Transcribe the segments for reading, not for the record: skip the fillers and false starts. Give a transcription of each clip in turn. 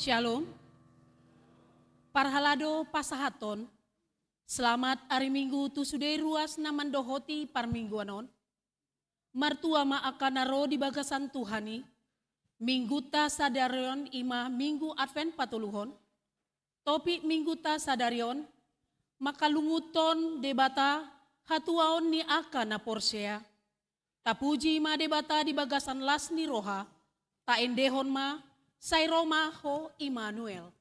Shalom, parhalado pasahaton, selamat hari Minggu tu sudai ruas naman dohoti par mingguanon. Martua ma akanaro di bagasan Tuhani, minggu ta sadarion ima minggu Advent patuluhon, topik minggu ta sadarion, makalunguton debata hatuaon ni akana porsea, tapuji ma debata di bagasan las ni roha, ta endehon ma, say Roma ho Immanuel.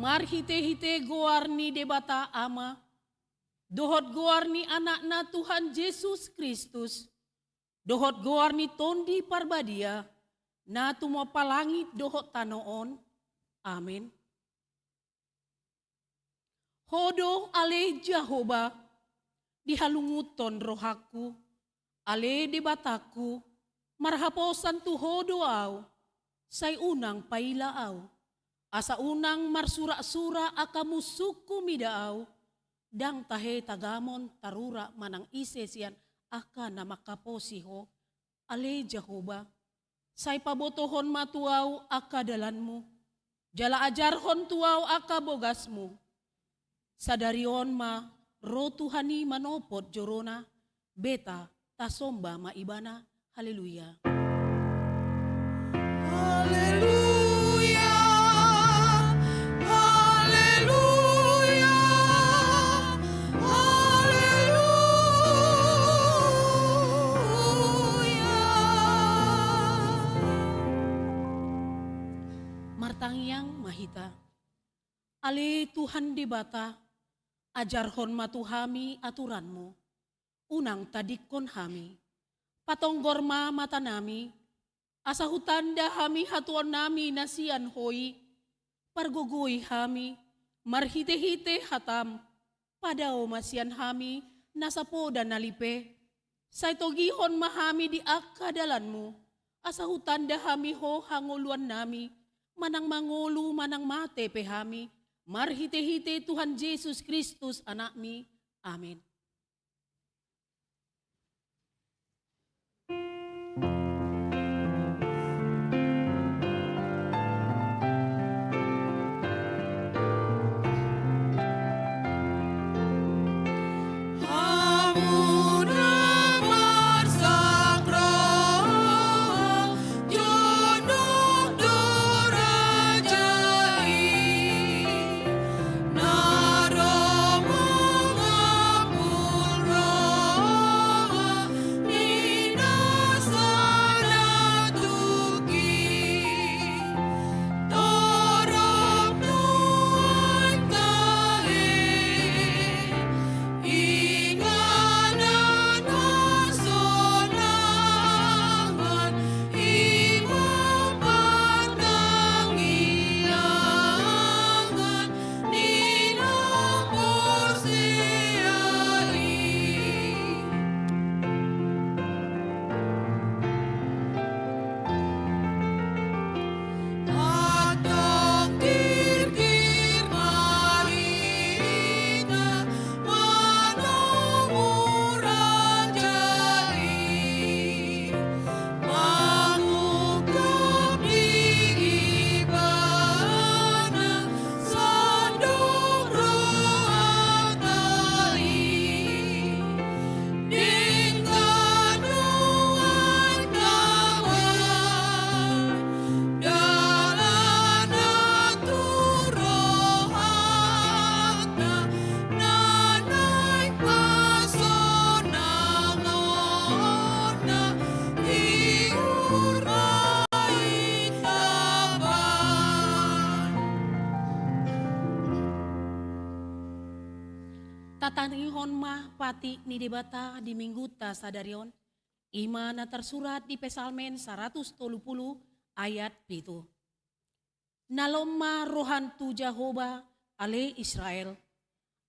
Mar hite-hite goarni debata ama, dohot goarni anakna Tuhan Yesus Kristus, dohot goarni tondi parbadia, na tumo palangit dohot tanoon, amin. Hodo ale Jehovah, dihalunguton rohaku, ale debataku, marhaposan tu hodo au, say unang pailaaw. Asa unang marsura-sura akamu suku midaaw, dang tahe tagamon tarura manang isesian aka na makaposiho, ale Jehovah, say pabotohon matuaw akadalanmu, Jala ajarhon tuau aka bogasmu. Sadarion ma ro Tuhani manopot jorona. Beta tasomba maibana. Haleluya. Haleluya, haleluya, haleluya. Martangyang mahita. Ale Tuhan di bata, ajarhon matuhami aturanmu. Unang tadikon hami, patonggor ma mata nami, asa hutanda hami hatuan nami nasian hoi, pargogoy hami, marhite-hite hatam, padao masian hami, nasapo dan nalipe, saitogihon mahami di akadalanmu, asa hutanda hami ho hanguluan nami, manang mangulu manang mate pehami, marhite-hite Tuhan Yesus Kristus anakmi. Amin. Tatanihon mah pati ni debata di minggu ta sadarion. Ima na tersurat di Pesalmen 130 ayat itu. Naloma rohan tu Jahoba ale Israel.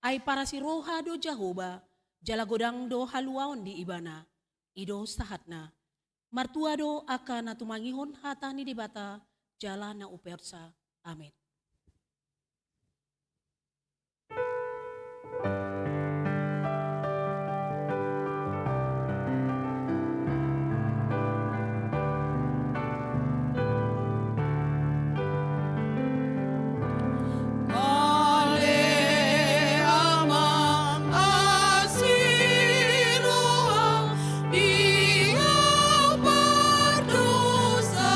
Ay para si roha do Jahoba. Jala godang do haluaon di ibana. Ido sahatna. Martua do akan natumangihon hata ni debata jala na upersa. Amin. Dia berdosa,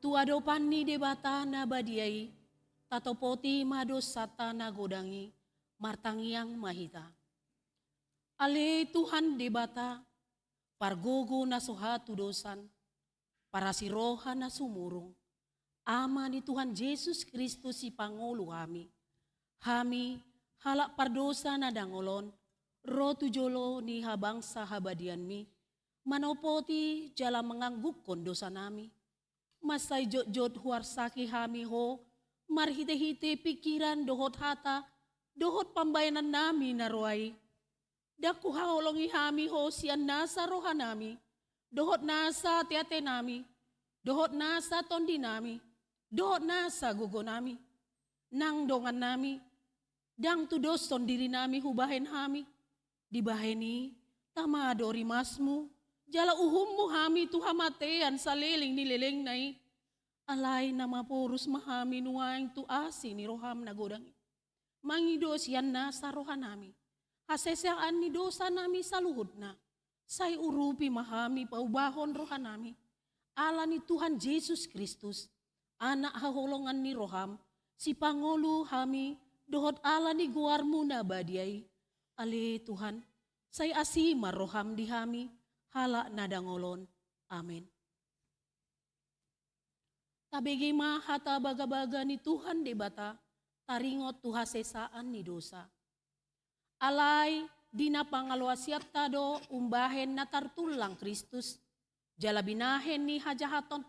Tuadopan ni debata na badiai, tatopoti mados sata na godangi, martangiang mahita. Ale Tuhan debata, pargogo na sohatu dosan, para siroha na sumurong, ama ni Tuhan Yesus Kristus si Pangulo kami. Hami halak pardosa na dangolon, rotu jolo ni habang sa habadian mi, manopoti jala menganggukon dosa nami. Masay jot-jot huarsaki hami ho, marhite-hite pikiran dohot hata, dohot pambayanan nami na roay. Daku haolongi hami ho siyan nasa roha nami, dohot nasa tiate nami, dohot nasa tondi nami, dohot nasa gugo nami, nang dongan nami, dang tudoson diri nami hubahen hami, dibaheni tamadori masmu, jala uhummu hami tuhamatean sa liling nilileng nai, alay na mapurus mahami nuwaing tuasi ni roham na godang. Mangidos yan na sa roha nami, hasesaan ni dosa nami sa luhod na, say urupi mahami paubahon roha nami, ala ni Tuhan Yesus Kristus, anak hahulongan ni roham, si Pangulo hami, dohot ala ni guarmu na badiay, ale Tuhan, say asima roham di hami, hala na dangolon. Amen. Tabigi mahata baga-baga ni Tuhan debata, taringot tuhasesaan ni dosa. Alay, di na pangaluasyat tado, umbahen na tartulang Kristus, jala binahen ni hajahaton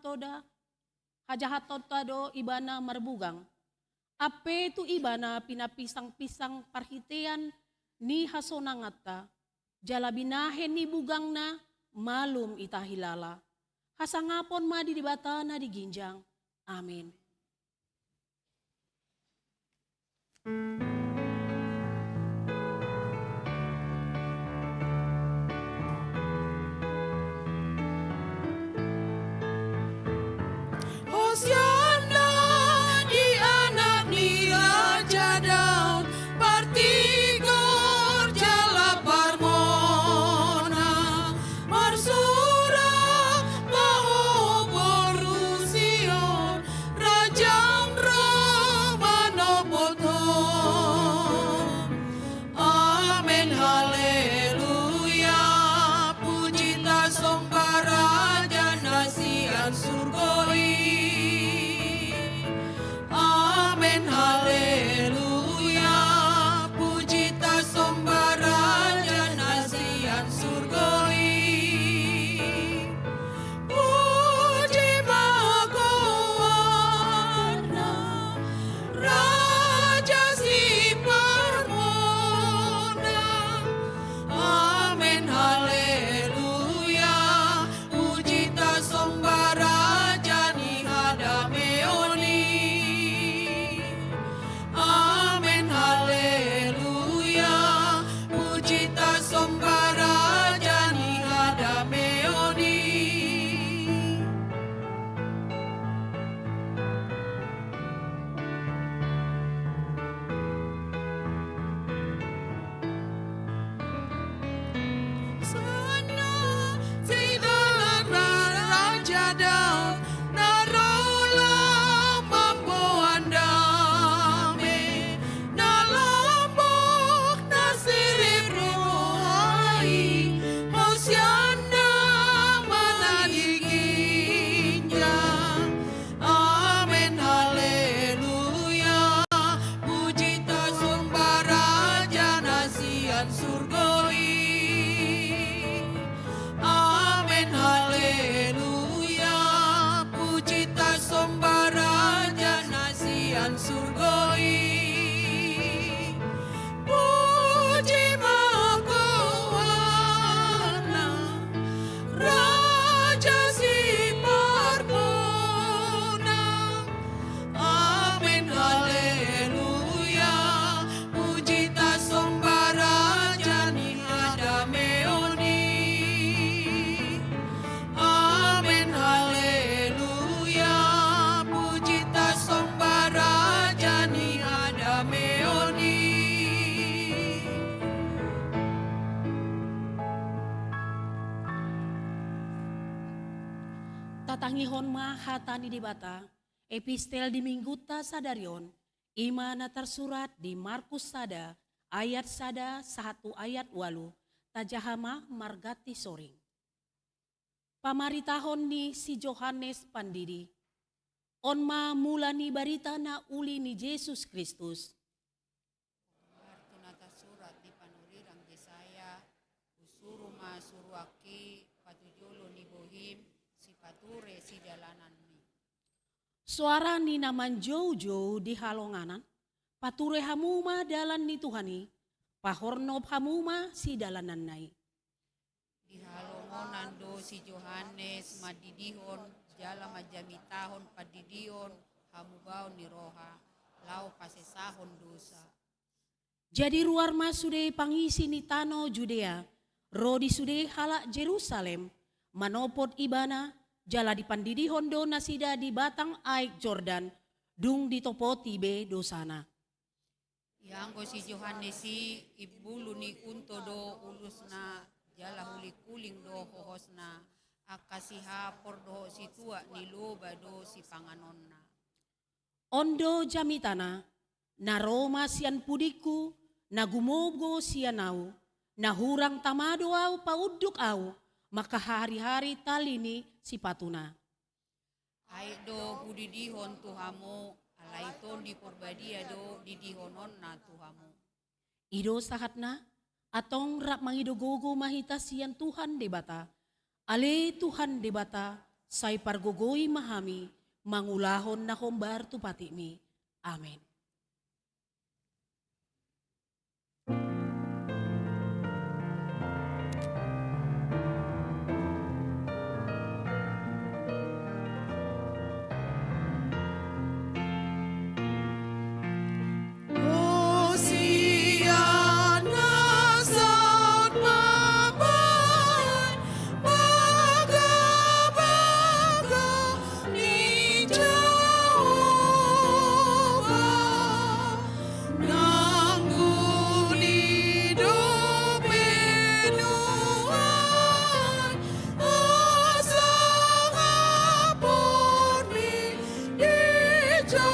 tado ibana marbugang. Ape tu ibana pinapisang-pisang parhitean ni hasonangata, jala binahen ni bugang na malum itahilala. Hasangapon madi dibata na diginjang. Amin. Hosiana di anak ni Raja Daud, partigor jala parmona, marsura baho borusion, rajang ramano boton. Patangihon ma hatani di bata, epistel di mingguta sadarion, imana tersurat di Markus sada, ayat sada, 1 ayat 8, tajahama margati soring. Pamaritahon ni si Yohanes Pandidi, onma mula ni barita na uli ni Jesus Kristus. Nata surat di panurirang Yesaya, usuru ma suruaki patujolo ni bohim, si pature si dalanan mi. Suara ni naman jauh-jauh di halonganan, pature hamuma dalan ni Tuhani, pahornob hamuma si dalanan nai. Di halongonan do si Yohanes madidihon, jala majamitahon padidihon, hamubaon ni roha, lau pasesahon dosa. Jadi ruar mas sude pangisi ni tano Judea, rodi sude halak Jerusalem, manopot ibana, jala di pandidihon do nasida di batang aik Jordan, dung ditopoti be dosana. Yanggo si Yohanes si ibulu ni unto do ulusna, jala huli kuling do hohosna, akasiha pordo si tua ni loba do si panganonna. Ondo jamitana, na Roma sian pudiku, na gumogo sianau, na hurang tamado au pauduk au, maka hari-hari talini si patuna. Ai do hudidihon tuhamu, alaiton di porbadia do didihonon na tuhamu. Ido sahatna, atong rap mangidogogo mahita sian Tuhan debata, ale Tuhan debata, say pargogoi mahami, mangulahon na hombar tupati mi. Amen. Hosiana saut maban, baga-baga ni Jehovah, nangguni dope Tuhan, asang apun mi dijalma.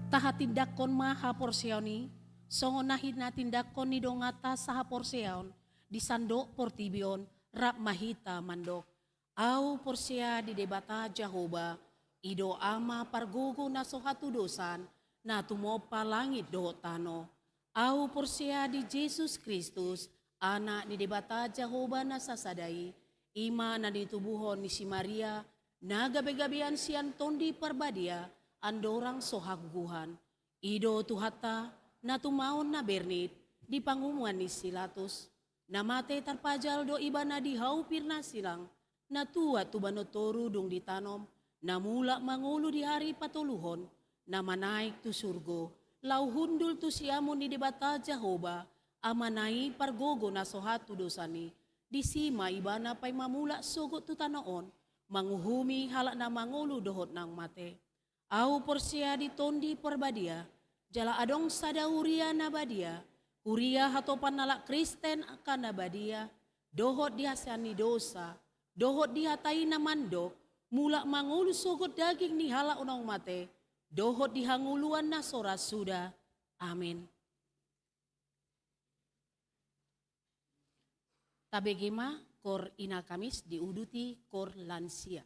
Taha tindakon maha porsioni, songo nahid na tindakon ni dongata saha porseon, di sandok portibion, rap mahita mandok. Au porsia di debata Jahoba, ido ama pargogo na sohatu dosan, na tumopa langit do tano. Au porsia di Jesus Kristus, anak di debata Jahoba na sasadai, ima na ditubuhon ni si Maria, na gabi-gabian sian tondi perbadia, andorang sohaguhan. Ido tuhata na tumaon na bernit di pangumuan ni Silatus. Namate tarpajal do iba na dihaupir na silang. Na tua tu banotoru dong ditanom. Na mula mangulo di hari patuluhon. Na manaik tu surgo. Lau hundul tu siamon ni debata Jahoba. Amanai pargogo na sohatu dosani. Di sima iba na pay mamula sugot tu tanoon. Manguhumi halak na mangulo dohot ng mate. Au porsia di tondi perbadia, jala adong sada huria nabadia, huria hatopan nalak Kristen akan nabadia, dohot dihasani dosa, dohot dihatai namandok, Mula mangulu sogot daging ni hala unang mate, dohot dihanguluan na soras sudah. Amin. Tabegema kor ina kamis diuduti kor lansia.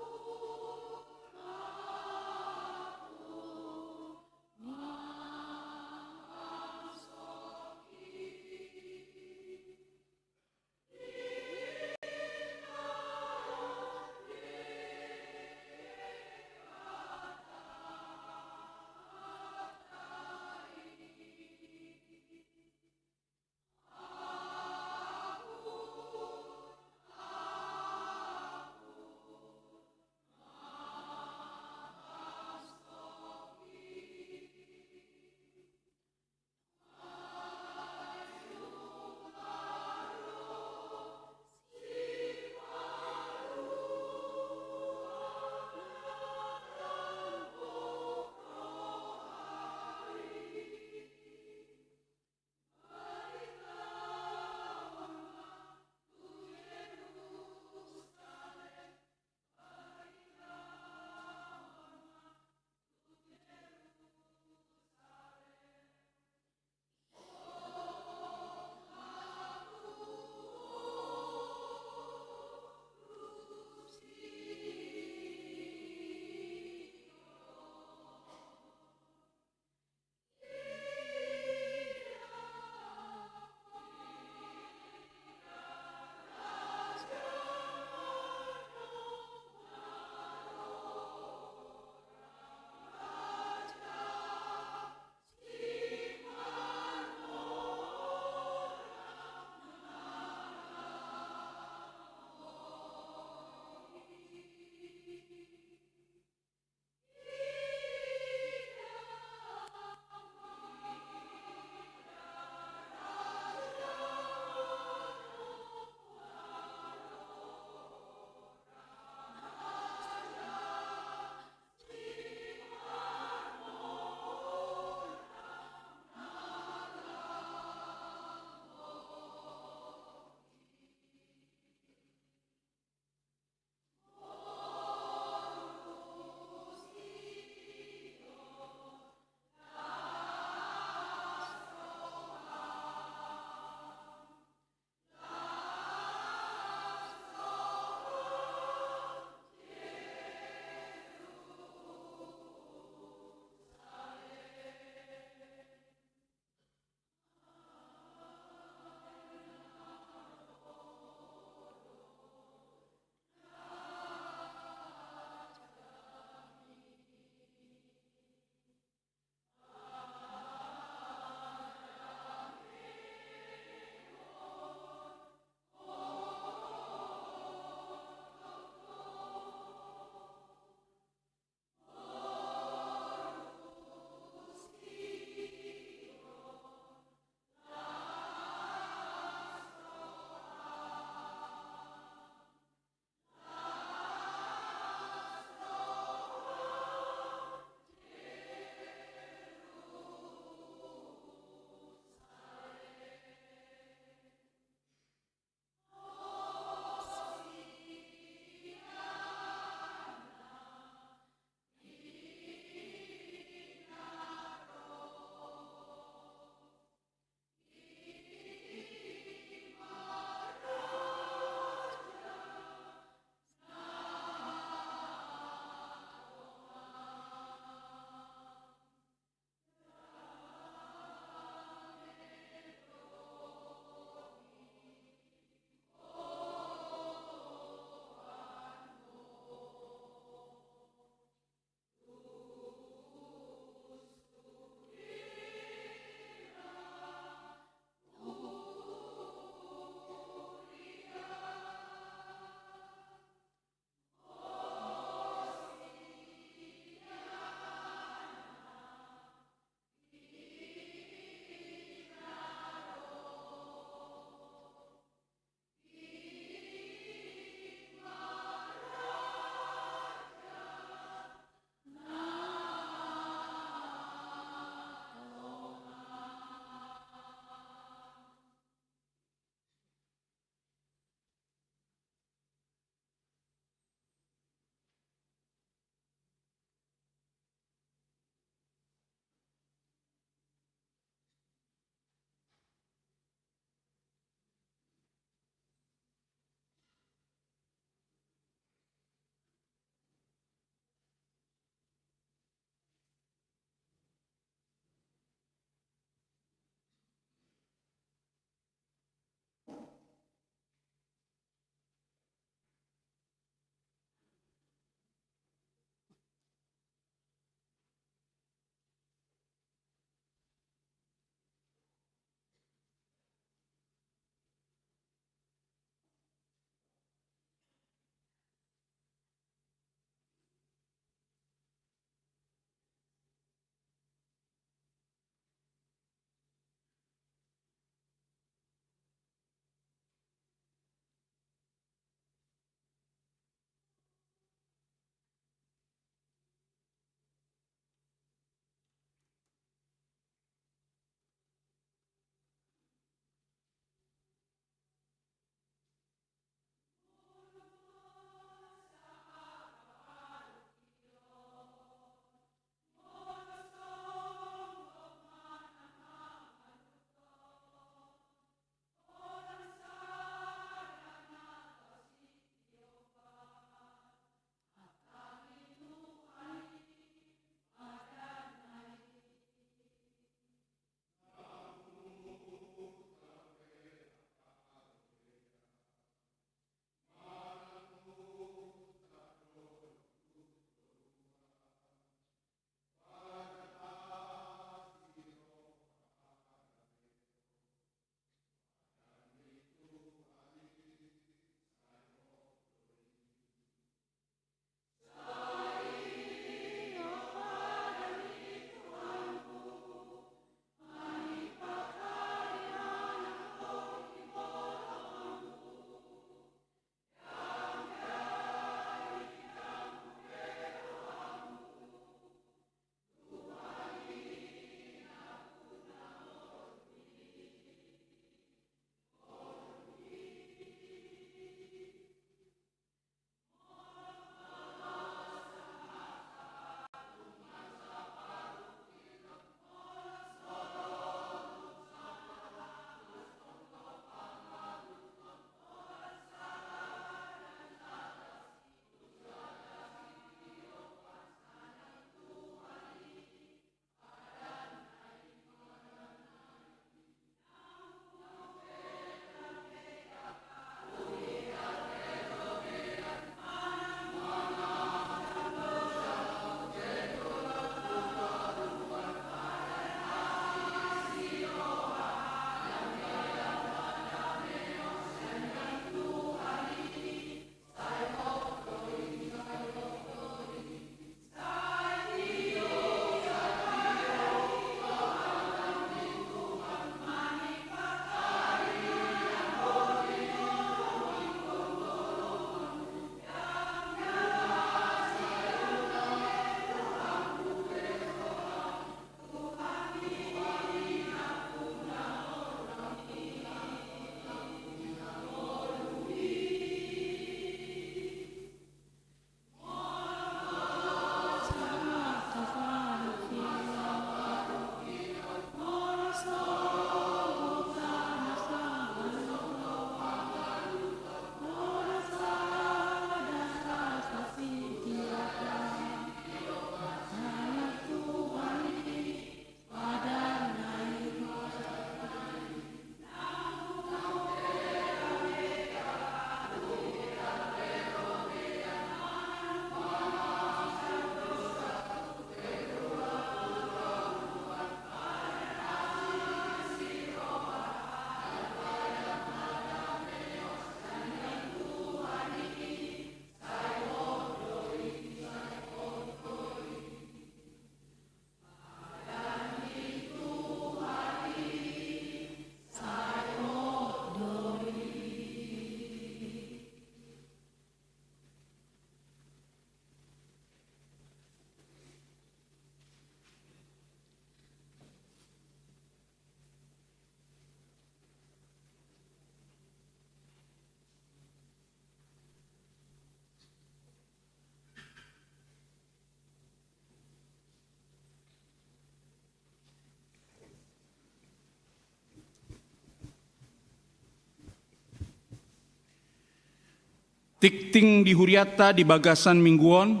Tikting di Huriata di Bagasan Mingguon,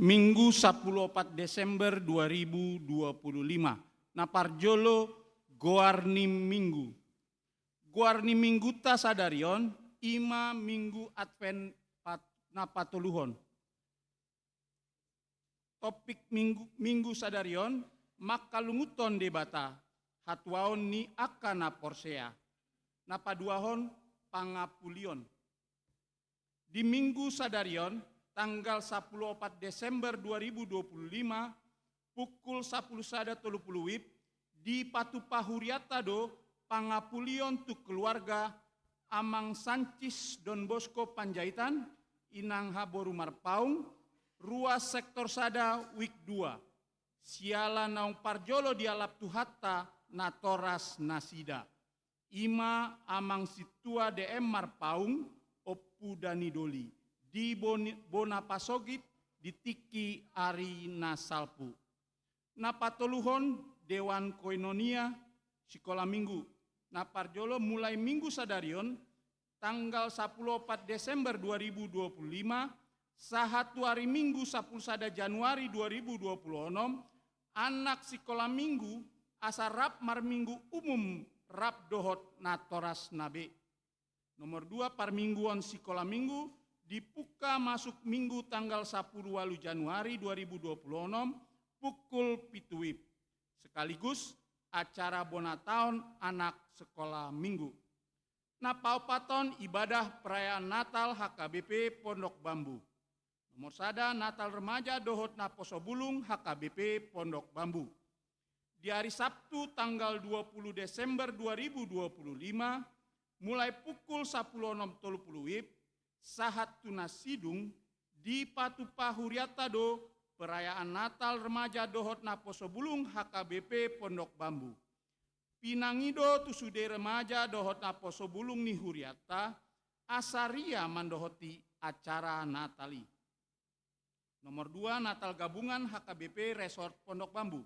Minggu 14 Desember 2025. Naparjolo Goarni Minggu. Goarni Minggu ta sadarion, ima Minggu Advent napatuluhon. Topik minggu sadarion, makalunguton debata, hatwaon ni akana porsea. Napaduahon pangapulion. Di Minggu Sadarion, tanggal 14 Desember 2025, pukul 10.30 WIB, di Patupa Huriatado, pangapulion tu keluarga Amang Sancis Don Bosco Panjaitan, Inang Haboru Marpaung, Ruas Sektor Sada Wik 2, Siala Naung Parjolo Dialap Tuhatta, Natoras Nasida, Ima Amang Situa DM Marpaung, Oppu Danidoli, di Bonapasogit, di Tiki Ari Nasalpu. Napatoluhon Dewan Koinonia Sekolah Minggu. Naparjolo mulai Minggu Sadarion, tanggal 14 Desember 2025, sahatu hari Minggu 10 Januari 2026, anak Sekolah Minggu asa rap marminggu umum rap dohot natoras nabe. Nomor 2, parmingguan Sekolah Minggu dibuka masuk Minggu tanggal 10 Januari 2026 pukul 7 WIB. Sekaligus acara Bonataun anak Sekolah Minggu. Napaupaton ibadah perayaan Natal HKBP Pondok Bambu. Nomor 1, Natal Remaja Dohot Naposobulung HKBP Pondok Bambu. Di hari Sabtu tanggal 20 Desember 2025, mulai pukul 10.30 WIB, sahat tunas sidung di Patupa Huriatado, perayaan Natal Remaja Dohot Naposobulung HKBP Pondok Bambu. Pinangido tusude remaja Dohot Naposobulung ni Huriata, asaria mandohoti acara Natali. Nomor 2, Natal Gabungan HKBP Resort Pondok Bambu.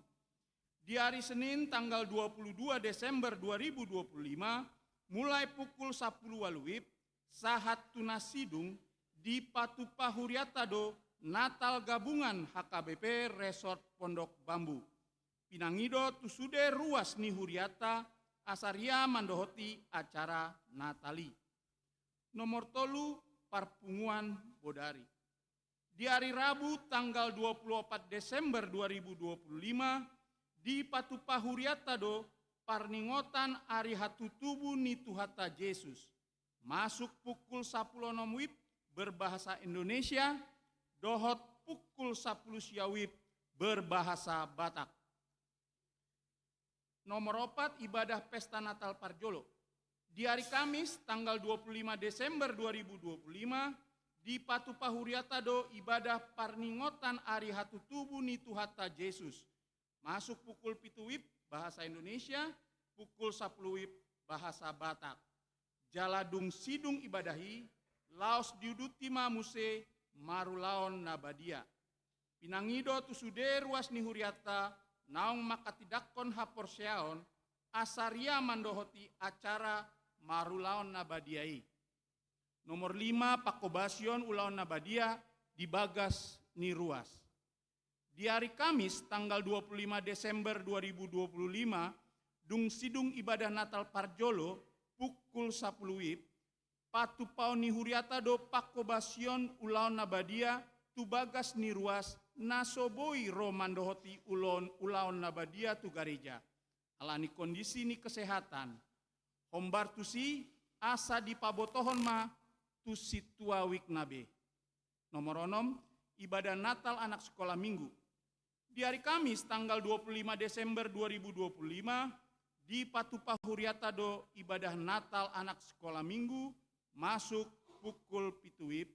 Di hari Senin tanggal 22 Desember 2025, mulai pukul 10 WIB, sahat tunas sidung di Patupa Huriatado, Natal Gabungan HKBP Resort Pondok Bambu. Pinangido tusude ruas ni Huriata, asaria mandohoti acara Natali. Nomor 3, Parpunguan Bodari. Di hari Rabu tanggal 24 Desember 2025, di Patupa Huriatado, parningotan ari hatutubu ni Tuhata Yesus. Masuk pukul 10 WIB berbahasa Indonesia, dohot pukul 10 WIB berbahasa Batak. Nomor 4, ibadah pesta Natal Parjolo. Di hari Kamis tanggal 25 Desember 2025, di Patupa Huriatado ibadah parningotan ari hatutubu ni Tuhata Yesus. Masuk pukul 7 WIB bahasa Indonesia, pukul 10 WIB bahasa Batak. Jaladung sidung ibadahi, laos diuduti mamuse, marulaon nabadia. Pinangido tusude ruas ni Huriata, naung makatidakon haporseaon, asaria mandohoti acara marulaon nabadiai. Nomor 5, pakobasion ulaon nabadia di Bagas ni ruas. Di hari Kamis tanggal 25 Desember 2025, dung sidung ibadah Natal Parjolo pukul 10 WIB, Patupau ni Huriatado pakobasion ulaon nabadia tu Bagas ni ruas nasoboi romandohoti ulaon nabadia tu gareja. Alani kondisi ni kesehatan. Hombar tusi asa dipabotohon ma tu situa wik nabe. Nomor 6, ibadah Natal anak Sekolah Minggu. Di hari Kamis tanggal 25 Desember 2025, di Patupa Huriatado ibadah Natal anak Sekolah Minggu masuk pukul 7 WIB,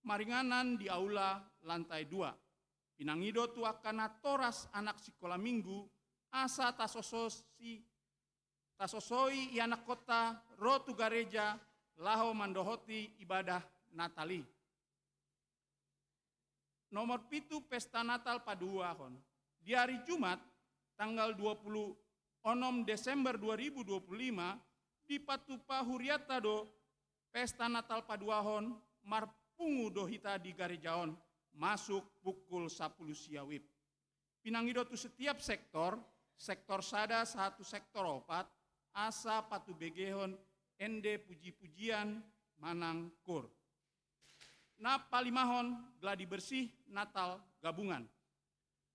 maringanan di aula lantai 2. Pinangido tu akana toras anak Sekolah Minggu asa tasosoi anak kota rotu gareja laho mandohoti ibadah Natali. Nomor 7, pesta Natal Paduahon. Di hari Jumat tanggal 26 Desember 2025, di Patupa Huriatado pesta Natal Paduahon pungu dohita di Garejaon masuk pukul 10 siawib. Pinangido tu setiap sektor sada satu sektor opat, asa patu begehon, ende puji-pujian, manang kur. Na palimahon gladi bersih Natal gabungan.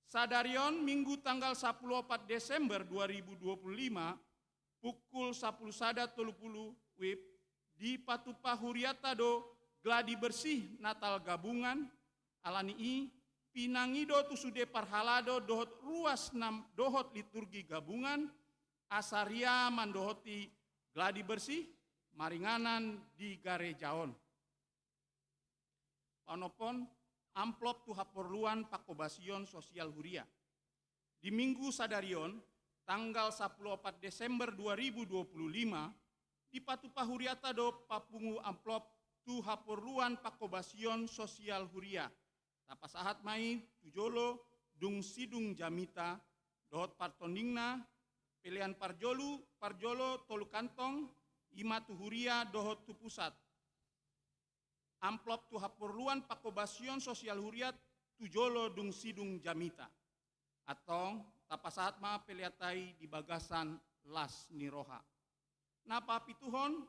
Sadarion Minggu tanggal 14 Desember 2025 pukul 10 sada 30 wib di Patupa Huriata do gladi bersih Natal gabungan alani i pinangido tu sude parhalado dohot ruas dohot liturgi gabungan asaria mandohoti gladi bersih maringanan di Garejaon. Panopon amplop tu haporluan pakobasion sosial huria. Di Minggu sadarion tanggal 14 Desember 2025 di Patupa Huriata do papungu amplop tu haporluan pakobasion sosial huria. Tapasahat mai tujolo dung sidung jamita dohot partondingna pilihan parjolo tolu kantong ima tu huria dohot tu pusat. Amplop tu haporluan pakobasion sosial huria tujolo dung sidung jamita. Atau tapasahat ma peliatai di bagasan las niroha. Napa pituhon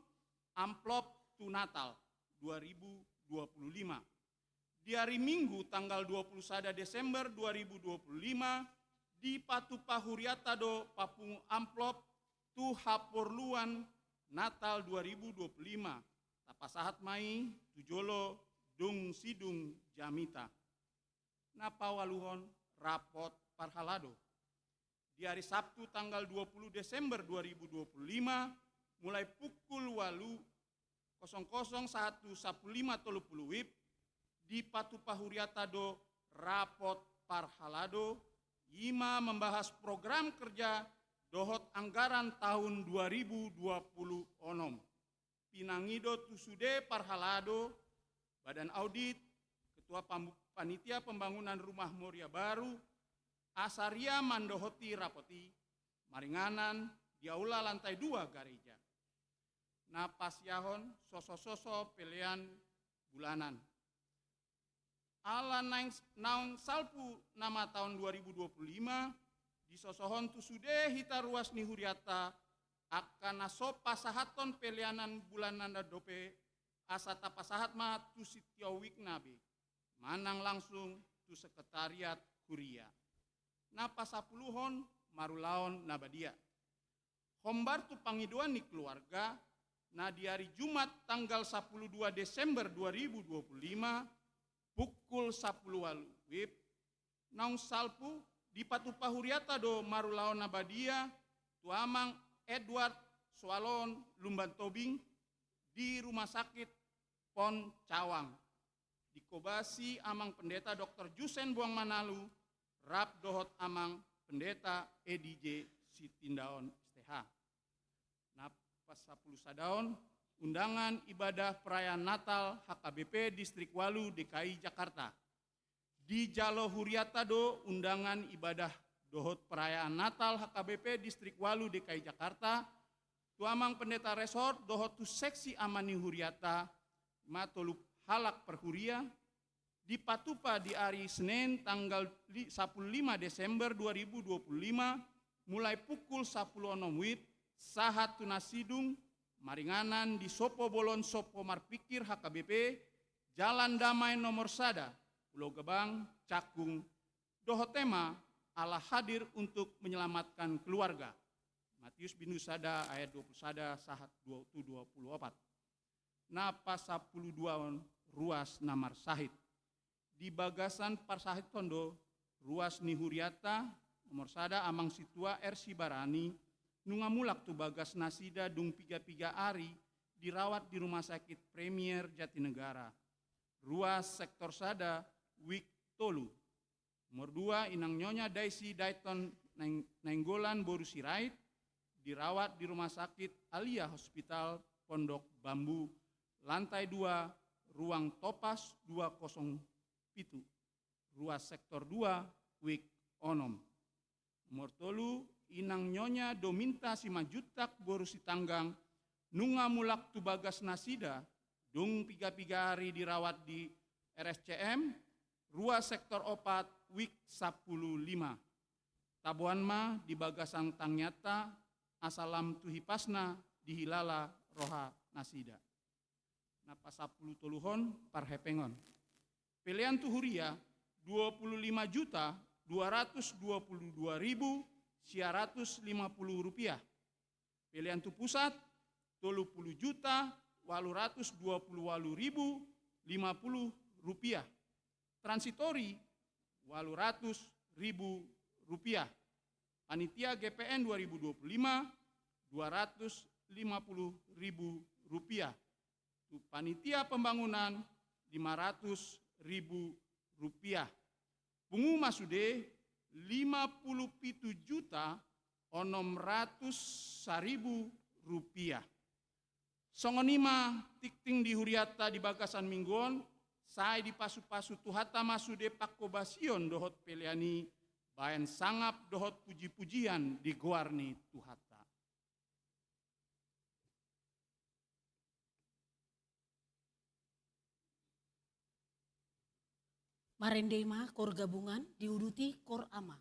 amplop tu Natal 2025. Di hari Minggu tanggal 21 Desember 2025 di Patupa Huriata do papungu amplop tu haporluan Natal 2025. Tapasahat mai tujolo dung sidung jamita. Napa waluhon rapot parhalado. Di hari Sabtu tanggal 20 Desember 2025 mulai pukul 8.00 1.15 wib di Patupa Huriata do rapot parhalado ima membahas program kerja dohot anggaran tahun 2020 onom. Pinangido tusude parhalado Badan Audit, Ketua Panitia Pembangunan Rumah Moria Baru, asaria mandohoti rapoti, maringanan di aula lantai 2 gereja. Napas yahon soso-soso pilihan bulanan. Ala naung salpu nama tahun 2025 di sosohon tusude hita ruas ni huriata akan naso pasahaton pelianan bulanan dope asa tapasahat ma tu sitio wiknabe manang langsung tu sekretariat huria. Na pasapuluhon marulaon nabadia. Hombar tu pangiduan ni keluarga na di hari Jumat tanggal 12 Desember 2025 pukul 10 wib naung salpu di Patupa Huriata do marulaon nabadia tu amang Edward Swalon Lumban Tobing di Rumah Sakit Pon Cawang. Dikobasi amang pendeta Dr. Jusen Buang Manalu, rap dohot amang pendeta EDJ Sitindaon STH. Napas 10 sadaon, undangan ibadah perayaan Natal HKBP Distrik Walu DKI Jakarta. Di Jalo Huriata do undangan ibadah dohot perayaan Natal HKBP Distrik Walu DKI Jakarta, tuamang pendeta resort dohot tu seksi amani Huriata, matoluk halak perhuria, di Patupa di hari Senin tanggal 15 Desember 2025, mulai pukul 10 wib, sahat tunasidung, maringanan di Sopo Bolon Sopo Marpikir HKBP, Jalan Damai nomor sada, Pulau Gebang, Cakung, dohot tema Allah hadir untuk menyelamatkan keluarga. Matius bin Sada ayat 20 sada sahat 24. Napa 12 ruas namar sahid. Di bagasan parsahid tondo ruas ni Huriata nomor sada amang situa RC Barani nungamulak tu bagas nasida dung piga-piga ari dirawat di Rumah Sakit Premier Jatinegara. Ruas sektor sada Wik Tolu. Nomor 2 inang nyonya Daisy Dayton Nenggolan Boru Sirait dirawat di Rumah Sakit Alia Hospital Pondok Bambu lantai 2 ruang Topas 207 ruas sektor 2 Wik Onom. Nomor 3 inang nyonya Dominta Simajutak Boru Sitanggang nungamulak tu bagas nasida Dung 3 hari dirawat di RSCM, Rua sektor opat wik 15. Tabuan ma di bagasang tangnyata, asalam tuhipasna di hilala roha nasida. Napa 10 toluhon parhepengon. Pilihan tuhuria 25.222.950 rupiah. Pilihan tu pusat 30.828.050 rupiah. Transitori 800.000 rupiah. Panitia GPN 2025 250.000 rupiah. Panitia pembangunan 500.000 rupiah. Pengumuman sude 57.600.000 rupiah. Songonima tikting di huriata di bagasan mingguon, saya di pasu-pasu tuhata masude pakobasion dohot peliani, bayan sangap dohot puji-pujian di goarni tuhata. Marendema kor gabungan diuduti kor ama.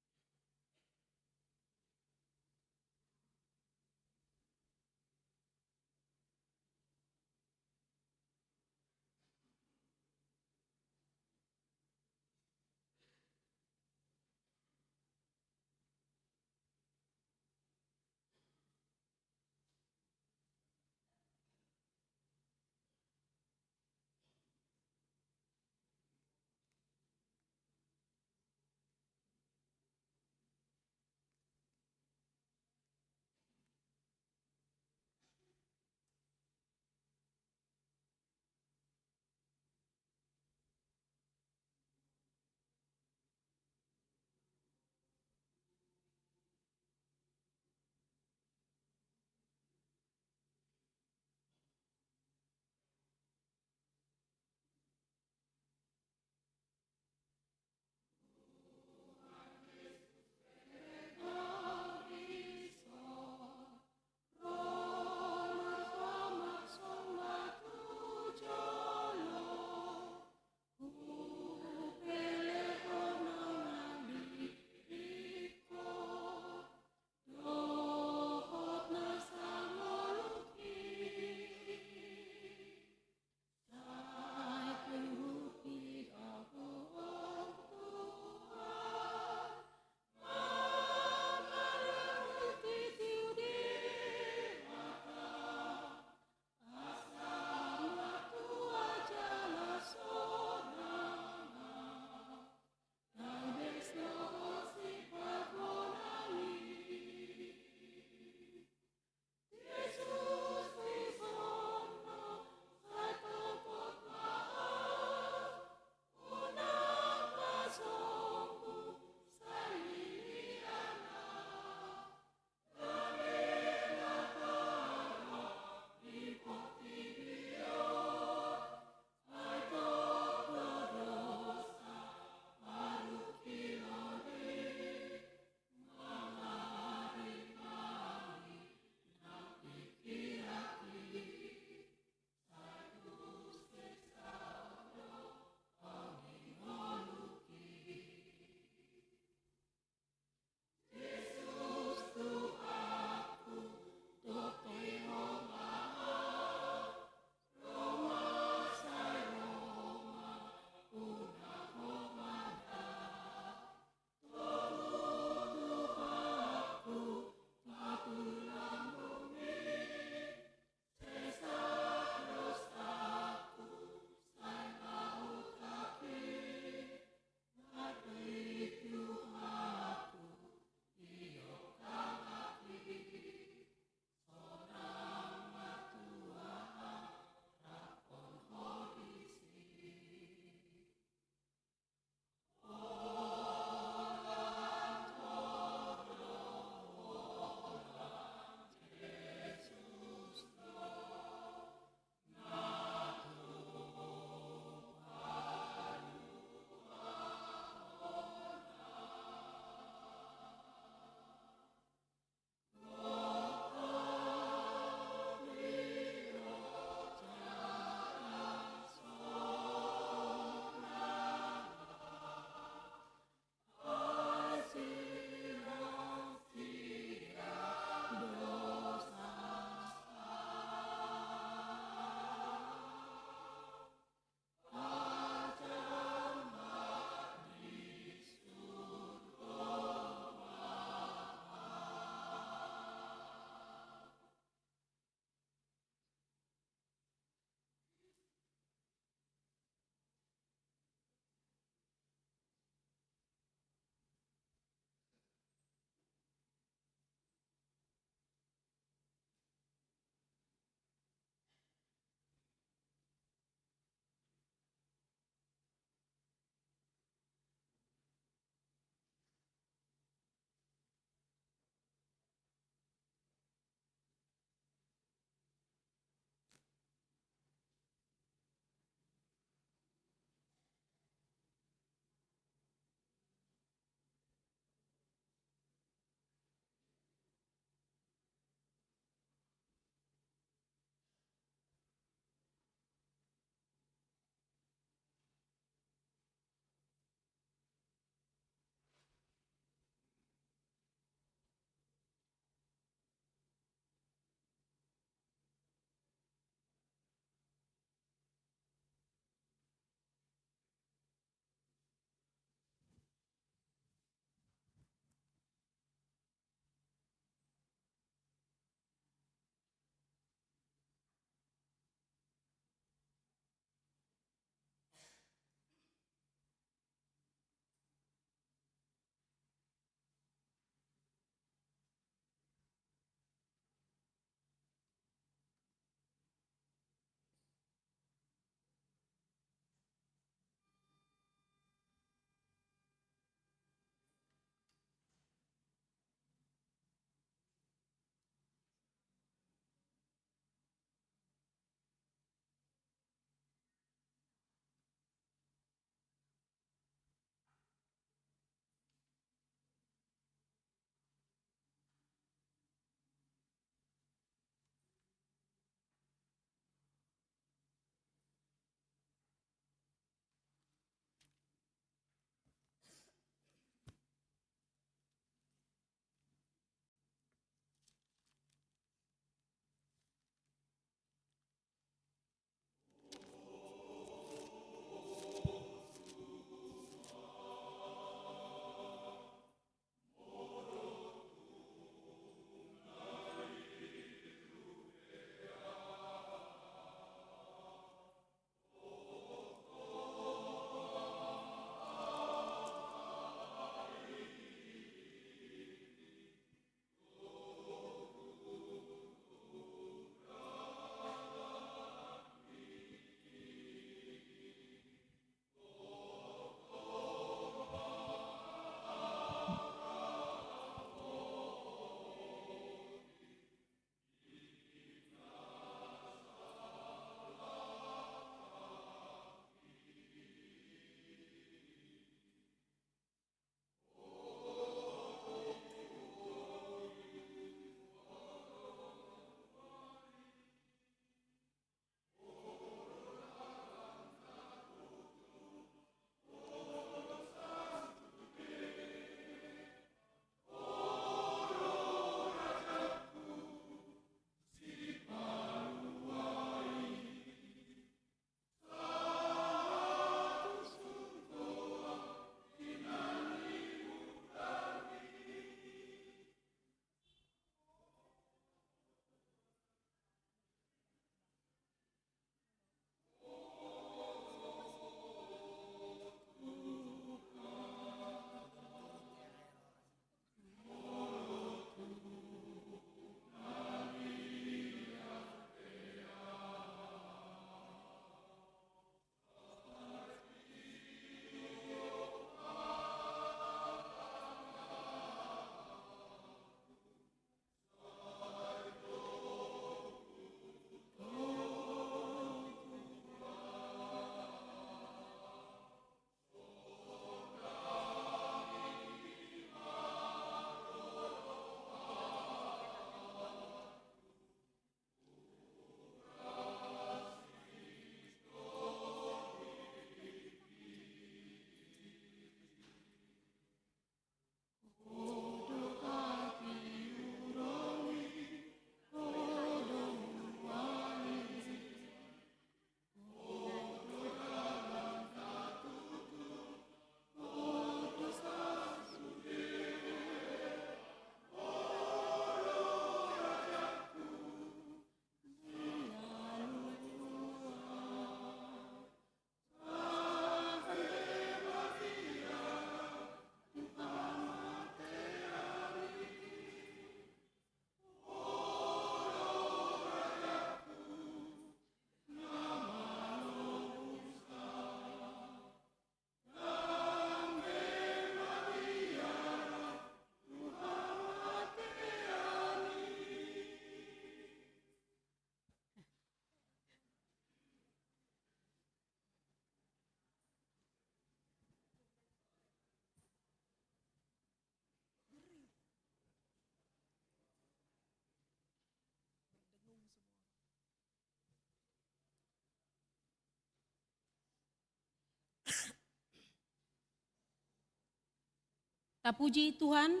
Tapuji Tuhan,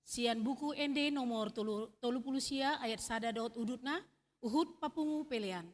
sian buku ND nomor 30 sia ayat sada dot udutna, Uhud papungu pelean.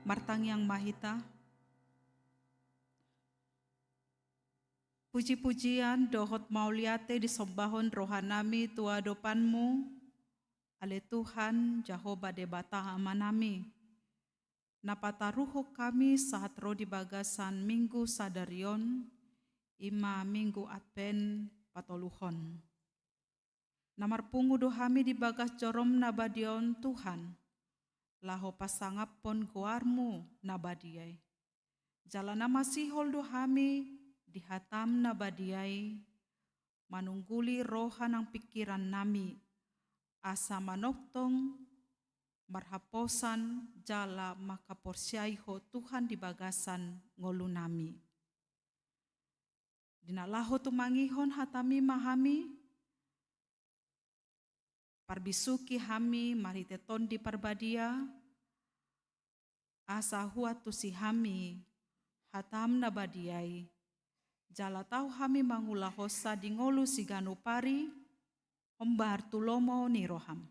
Martang yang Mahita, Puji-pujian dohot mauliate disombahon rohanami tua dopanmu, ale Tuhan Jehovah debata amanami. Napataruho kami saat ro di bagasan minggu sadarion, ima minggu adven patoluhon. Namar pungu dohami di bagas jorom nabadion Tuhan, laho pasangapon goarmu nabadiai. Jalana masih holdo hami dihatam nabadiai, manungguli rohan ang pikiran nami, asa manoktong marhaposan jala makaporsyai ho Tuhan di bagasan ngolu nami. Dinalaho tumangihon hatami mahami, parbisuki hami mariteton di parbadia, asa huatu si hami hatam nabadiai, jala tau hami mangulahosa di ngolu si ganupari, ombar tulomo ni roham.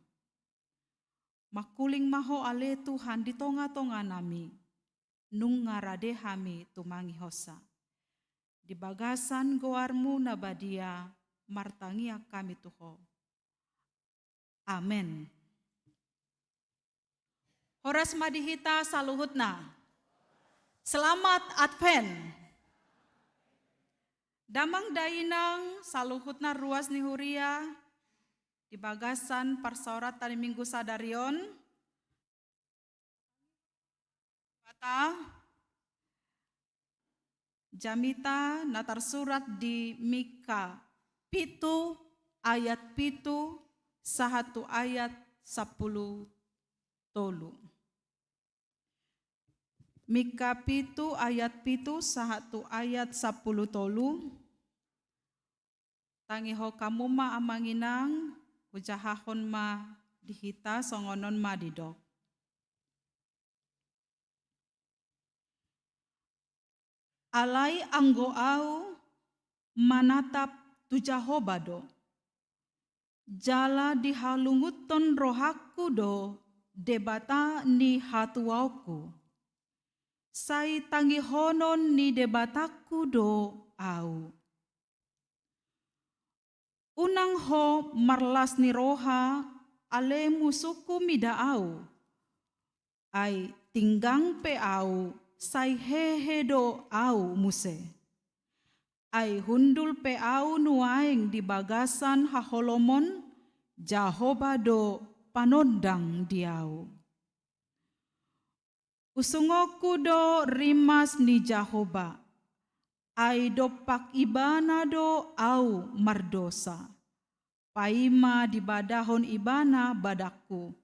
Makuling maho ale Tuhan di tonga-tonga nami, nung ngarade hami tumangi hosa. Di bagasan goarmu nabadia, martangia kami tuho. Amen. Horas madihita saluhutna. Selamat Advent. Damang dainang saluhutna ruas ni huria, di bagasan parsaurat tadi minggu sadarion, kata jamita natar surat di Mika pitu ayat pitu sahatu ayat 10 tolu. Mika pitu ayat pitu sahatu ayat 10 tolu. Tangiho kamu ma amanginang ujahahon ma dihita songonon ma didok. Alai anggo au manatap tu Jehovah do. Jala dihalunguton rohaku do debata ni hatuauku. Sai tangihonon ni debataku do au. Unang ho marlas ni roha ale musuku midaau. Ai tinggang pe au sai hehe do au muse. Ai hundul pe au nuaing di bagasan haholomon Jehovah do panondang diau. Usungoku do rimas ni Jehovah. Ai dopak ibana do au mardosa. Paima di badahon ibana badaku.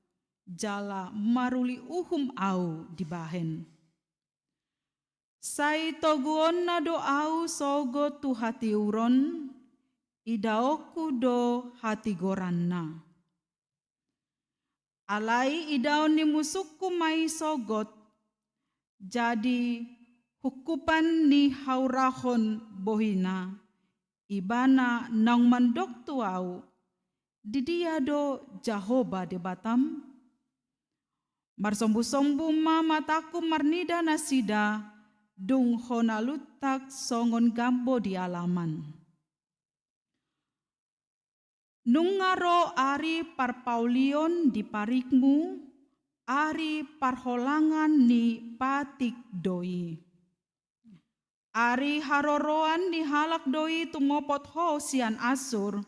Jala maruli uhum au dibahen. Sai toguon na do au sogo tu hati uron. Idaoku do hati goranna. Alai idaon ni musuku mai sogot. Jadi hukupan ni haurahon bohina, ibana nang mandok tuau, didia do Jehovah de batam. Marsombu-sombu ma mataku marnida nasida, dung honalutak songon gambo di alaman. Nungaro ari parpaulion di parikmu, ari parholangan ni patik doi. Ari haroroan ni halak doi tumopot ho sian Asur,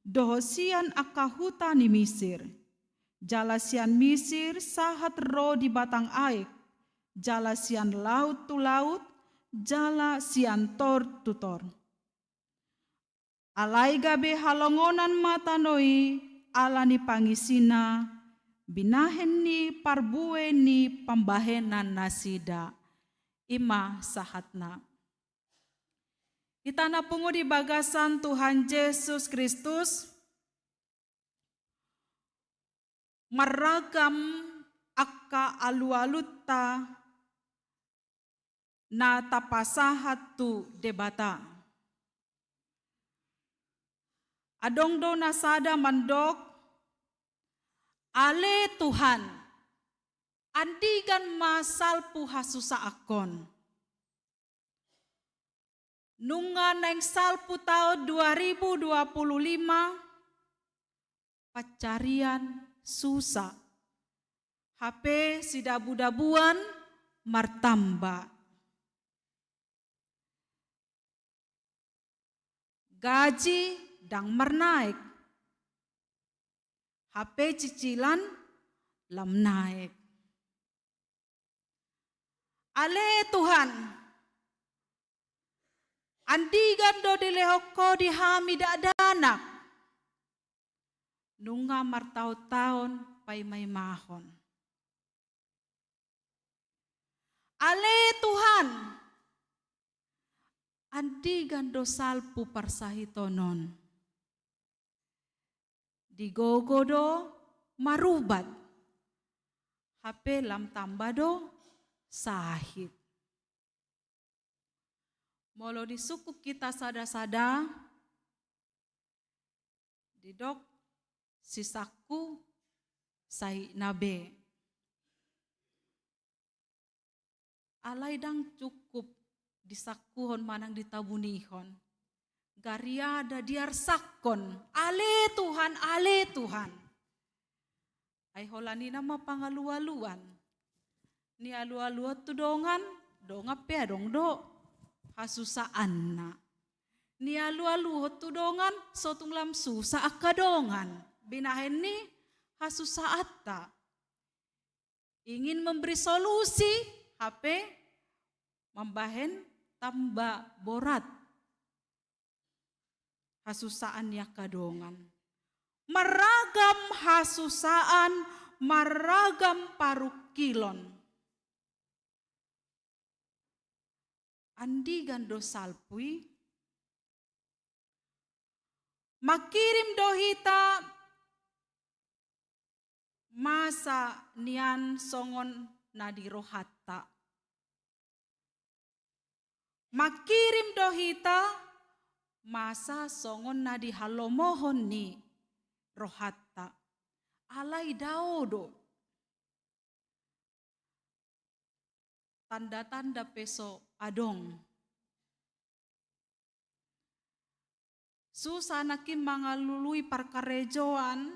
doho sian akahuta ni Misir. Jala sian Misir sahat ro di batang aik, jala sian laut tu laut, jala sian tor tu tor. Alai gabe halongonan mata noi, ala ni pangisina, binahen ni parbue ni pambahenan nasida, ima sahatna. Kita napungo di bagasan Tuhan Yesus Kristus, maragam akka alu-aluta na tapasahat tu debata. Adong do nasada mandok, ale Tuhan, andigan masal puhasusa akon. nunga neng salpu tahun 2025 pacarian susah. HP sidabu-dabuan martamba. Gaji dang mernaik. HP cicilan lam naik. Ale Tuhan, andigan do dilehoko dihami dak danak. Nunga martau-taun pai mai mahon. Ale Tuhan, andigan do salpu parsahitonon. Digogo do marubat. HP lam tambah do sahid. Molo di suku kita sada-sada, didok sisaku sai nabe. Alai dang cukup disakuhon manang ditabunihon. Gariada diar sakon, ale Tuhan, ale Tuhan. Ai holani nama pangalu-aluan. Ni alu-aluan tu dongan, donga pe dong do hasusaan na. Ni alu-aluan tu dongan, sotung lam susah akadongan. Binahen ni hasusaat ta. Ingin memberi solusi, HP membahen tambah borat. Hasusaan ya kadongan. Meragam hasusaan, meragam parukilon. Andi gando salpui, makirim dohita masa nian songon nadirohatta. Makirim dohita masa songon nadi halomohon ni rohatta. Alai daodo. Tanda-tanda peso adong. Susah nakim mangalului parkarejoan.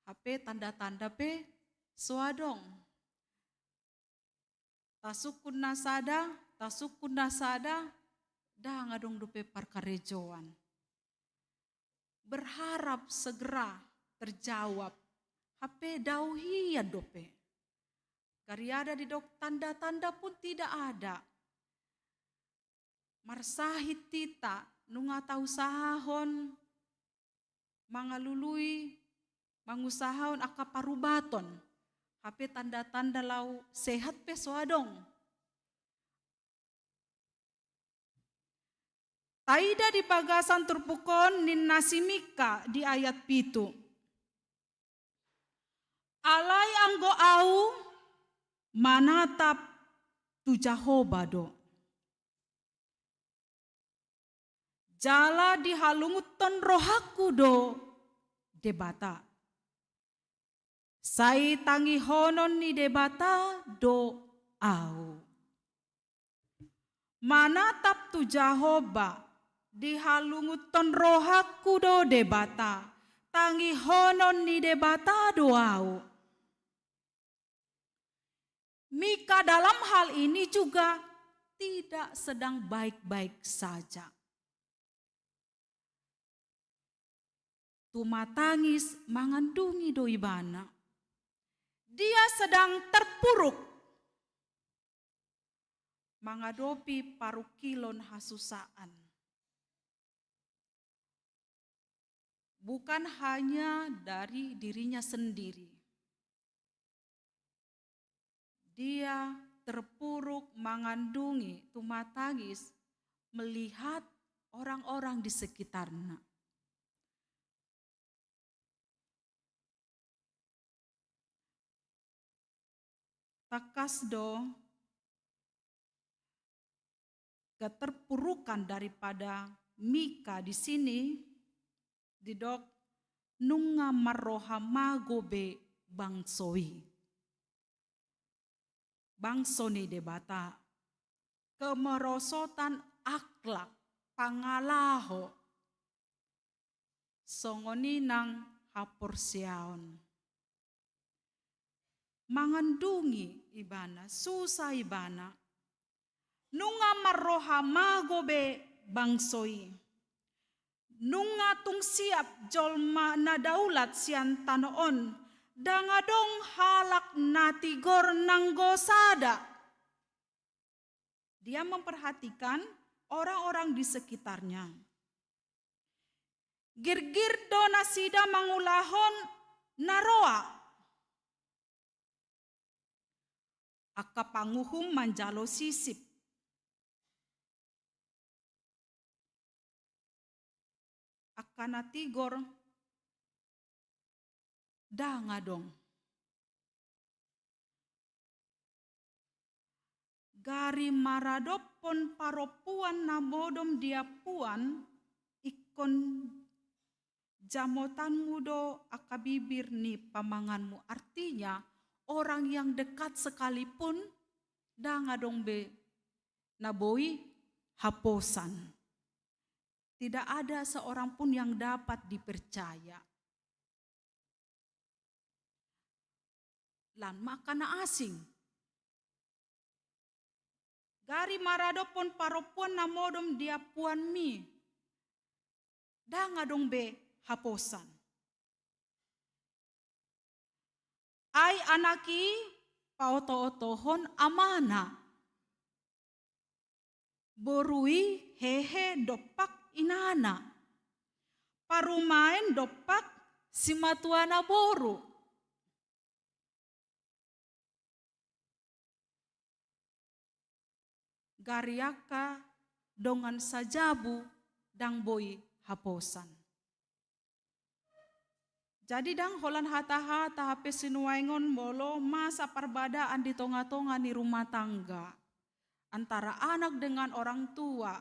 HP tanda-tanda pe soadong. Tasukun nasada, dah ngadong dupe parkarejoan. Berharap segera terjawab. HP dauhi ya dope. Kariada di dok tanda-tanda pun tidak ada. Marsahit tita nunga tau sahon mangalului mangusahon akaparubaton. HP tanda-tanda lau sehat pe soadong. Taida di bagasan turpukon nin nasimika di ayat pitu. Alai anggo au manatap tu Jehovah do. Jala dihalunguton rohaku do debata. Sai tangi honon ni debata do au. Manatap tu Jehovah dihalunguton rohaku do debata. Tangi honon ni debata do au. Mika dalam hal ini juga tidak sedang baik-baik saja. Tumatangis mangandungi doi bana. Dia sedang terpuruk. Menghadapi parukilon hasusaan. Bukan hanya dari dirinya sendiri. Dia terpuruk mengandungi tumatangis melihat orang-orang di sekitarnya. Takasdo keterpurukan daripada Mika di sini didok nunga maroha magobe bangsoi. bangsoni debata, kemerosotan akhlak, pangalaho, songoninang haporsiaon. Mangandungi ibana, susah ibana, nunga maroha magobe bangsoi, nunga tung siap jolma na daulat sian tanoon, dangadong halak natigor nang gosada. Dia memperhatikan orang-orang di sekitarnya. Girgirdo nasida mangulahon naroa. Aka panguhum manjalo sisip. Aka natigor dangadong. Gari maradopon paropuan namodom dia puan ikon jamotanmu do akabibir ni pamanganmu. Artinya orang yang dekat sekalipun dangadong be naboi haposan. Tidak ada seorang pun yang dapat dipercaya. Lan makana asing. Gari maradopon paropuan namodom dia puan mi. Dangadong be haposan. Ai anaki pauto-otohon amana. Borui hehe dopak inana. Parumain dopak simatuana boru. Gariaka dongan sajabu dang boy haposan. Jadi dang holan hata-hata hape sinuaingon bolo masa perbedaan di tonga-tonga ni rumah tangga. Antara anak dengan orang tua.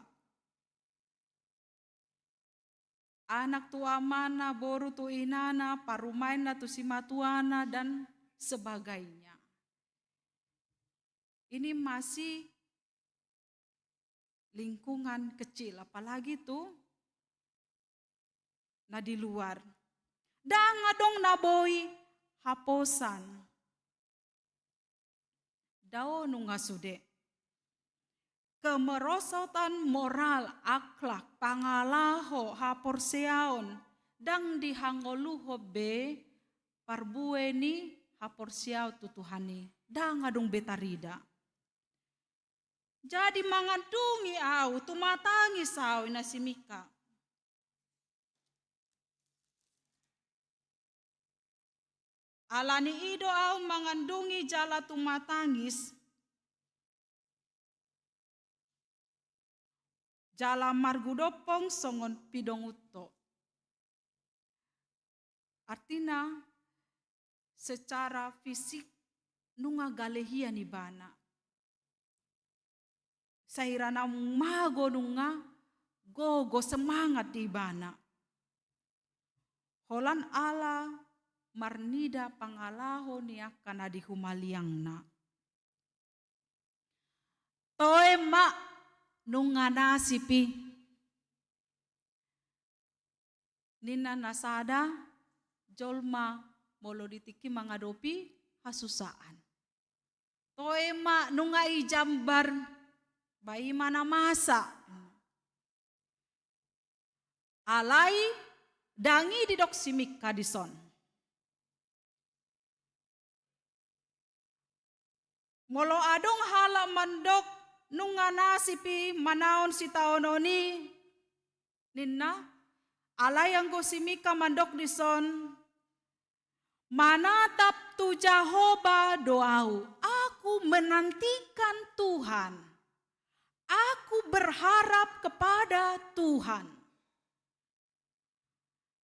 Anak tua mana, boru tu inana, parumain na tu simatuana dan sebagainya. Ini masih lingkungan kecil, apalagi tuh nah di luar. Dangadong naboi haposan. Dao nunga sude. Kemerosotan moral, akhlak, pangalaho, haporsiaon, dang dihangoluho be parbueni haporsiao tutuhani. Dangadong betarida. Jadi mangandungi au tumatangi sao inasimika. Alani ido au mangandungi jala tumatangis. Jala margudopong songon pidonguto. Artinya secara fisik nunga galehia ni bana. Sairana mago nunga gogo semangat di bana. Holan ala marnida pangalaho ni akan adi humaliangna. Toe mak nunga nasipi. Nina nasada jolma molo ditiki mangadopi hasusaan. Toe mak nunga ijambar bayi mana masa. Alai dangi didok simik kadison. Molo adong hala mandok nunga nasipi manaon si taononi. Ninna alai ang go simika mandok dison. Manatap tu Jehovah doau. Aku menantikan Tuhan. Aku berharap kepada Tuhan.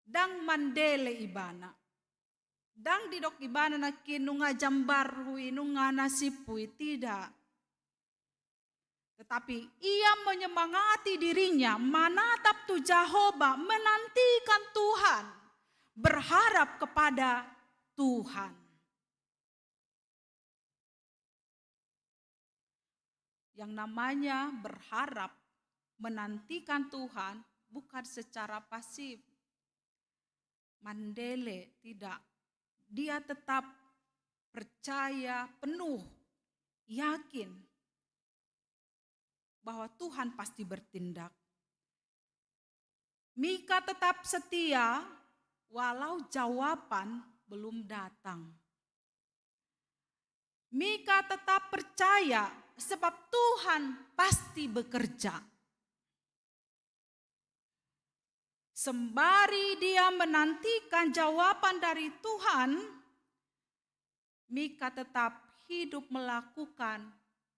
Dang mandele ibana. Dang didok ibana na kinunga jambar hui nunga nasipui. Tidak. Tetapi ia menyemangati dirinya. Manatap tu Jehovah. Menantikan Tuhan. Berharap kepada Tuhan. yang namanya berharap, menantikan Tuhan bukan secara pasif. Mandele tidak. Dia tetap percaya penuh, yakin bahwa Tuhan pasti bertindak. Mika tetap setia walau jawaban belum datang. Mika tetap percaya sebab Tuhan pasti bekerja. Sembari dia menantikan jawaban dari Tuhan, Mika tetap hidup melakukan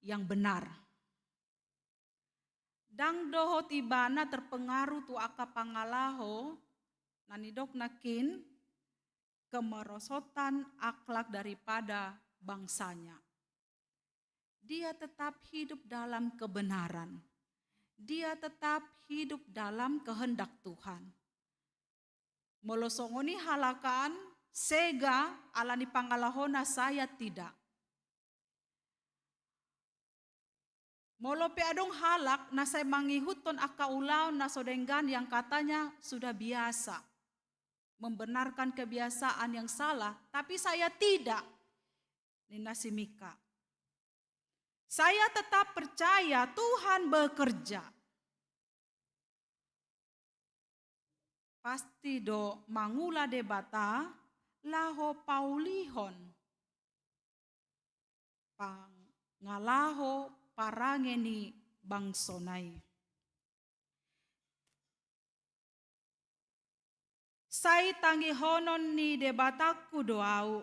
yang benar. Dang doho tibana terpengaruh tu aka pangalaho, nanidok nakin kemerosotan akhlak daripada bangsanya. Dia tetap hidup dalam kebenaran. Dia tetap hidup dalam kehendak Tuhan. Molosongoni halakan sega alani pangalahona saya tidak. Molope adong halak na saya mangihuton aka ulau na sodenggan yang katanya sudah biasa. Membenarkan kebiasaan yang salah, tapi saya tidak. Nina si Mika. Saya tetap percaya Tuhan bekerja. Pasti do mangula debata laho paulihon. Pangalaho parangeni bangsonai. Sai tangi honon ni debataku doau.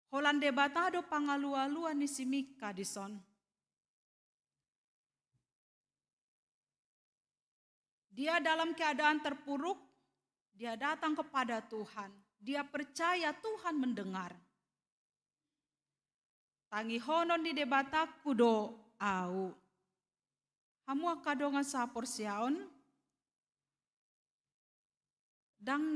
Holan debatado pangalu-aluan ni si Mika dison. Dia dalam keadaan terpuruk, dia datang kepada Tuhan. Dia percaya Tuhan mendengar. Tangi honon di debataku do au. Hamu akadongan sapor siaon. Dang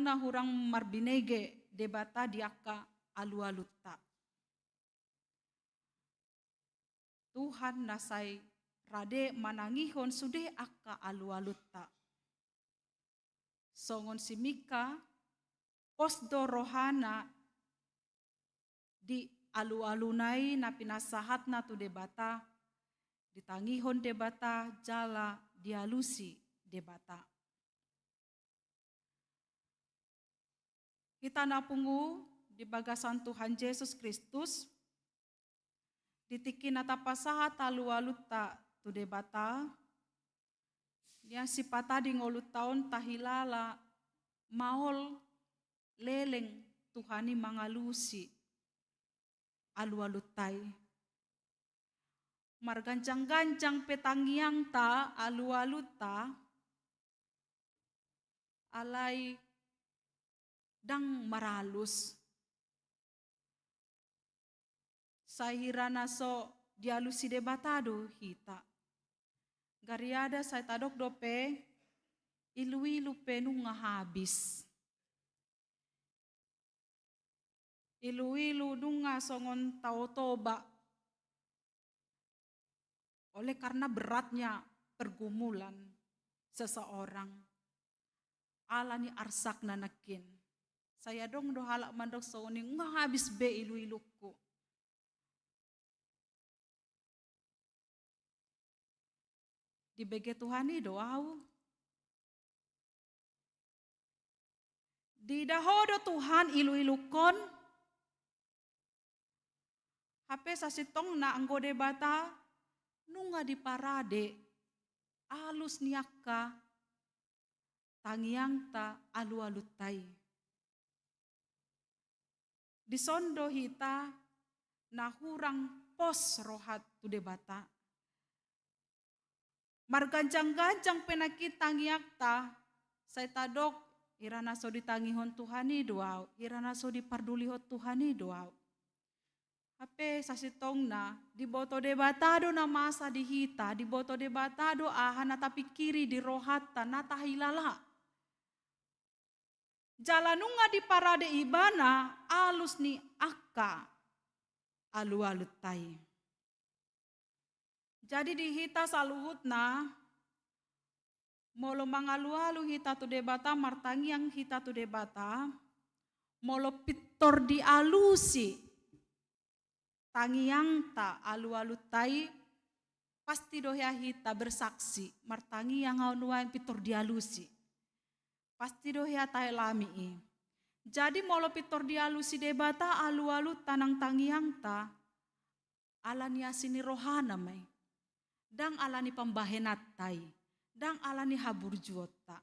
nahurang marbinege debata diaka alu-alutta. Tuhan nasai rade manangihon sude aka alu-alutta. Songon si Mika posdo rohana di alu-alunai na pinasahat na tu debata, ditangihon debata jala dialusi debata. Kita napungu di bagasan Tuhan Yesus Kristus, ditiki natapasahat alu-alutta tu debata, dia sipata di ngolut taon tahilala maol leleng Tuhani mangalusi alu-alutai. Margancang-gancang petangiang ta alu-aluta alai dang maralus. Sahirana so dialusi debatado hita. Gariada saya tadok dope ilu-ilu penu ngahabis. Ilu-ilu dunga songon tau toba. Oleh karena beratnya pergumulan seseorang. Ala ni arsak nanakin. Saya dong do halak mandok soni ngahabis be ilu-iluku. Di bege Tuhani doau. Di dahodo Tuhan ilu-ilukon. Hape sasitong na anggode bata nunga di parade alus niaka tangiang ta alu-alutai. Di sondo hita nahurang pos rohat tu debata. Margancang-gancang penakit tangiak ta saya tadok irana so ditangihon Tuhani doau, irana so dipardulihot Tuhani doau. Hape sasitong na, di boto debatado na masa di hita, di boto debatado aha na tapi kiri di rohata na tahilala. Jalanunga di parade ibana alus ni akka alu-alu tai. Jadi di hita saluhutna molo mangalu-alu hita tu debata martangi yang hita tu debata molo pitor di alusi tangi yang ta alu-alu tai pasti dohya hita bersaksi martangi yang yang pitor di alusi pasti dohya tai lami. Jadi molo pitor di alusi debata alu-alu tanang tangi yang ta alani asini rohana mai dang alani pembahenat tai dang alani habur juota.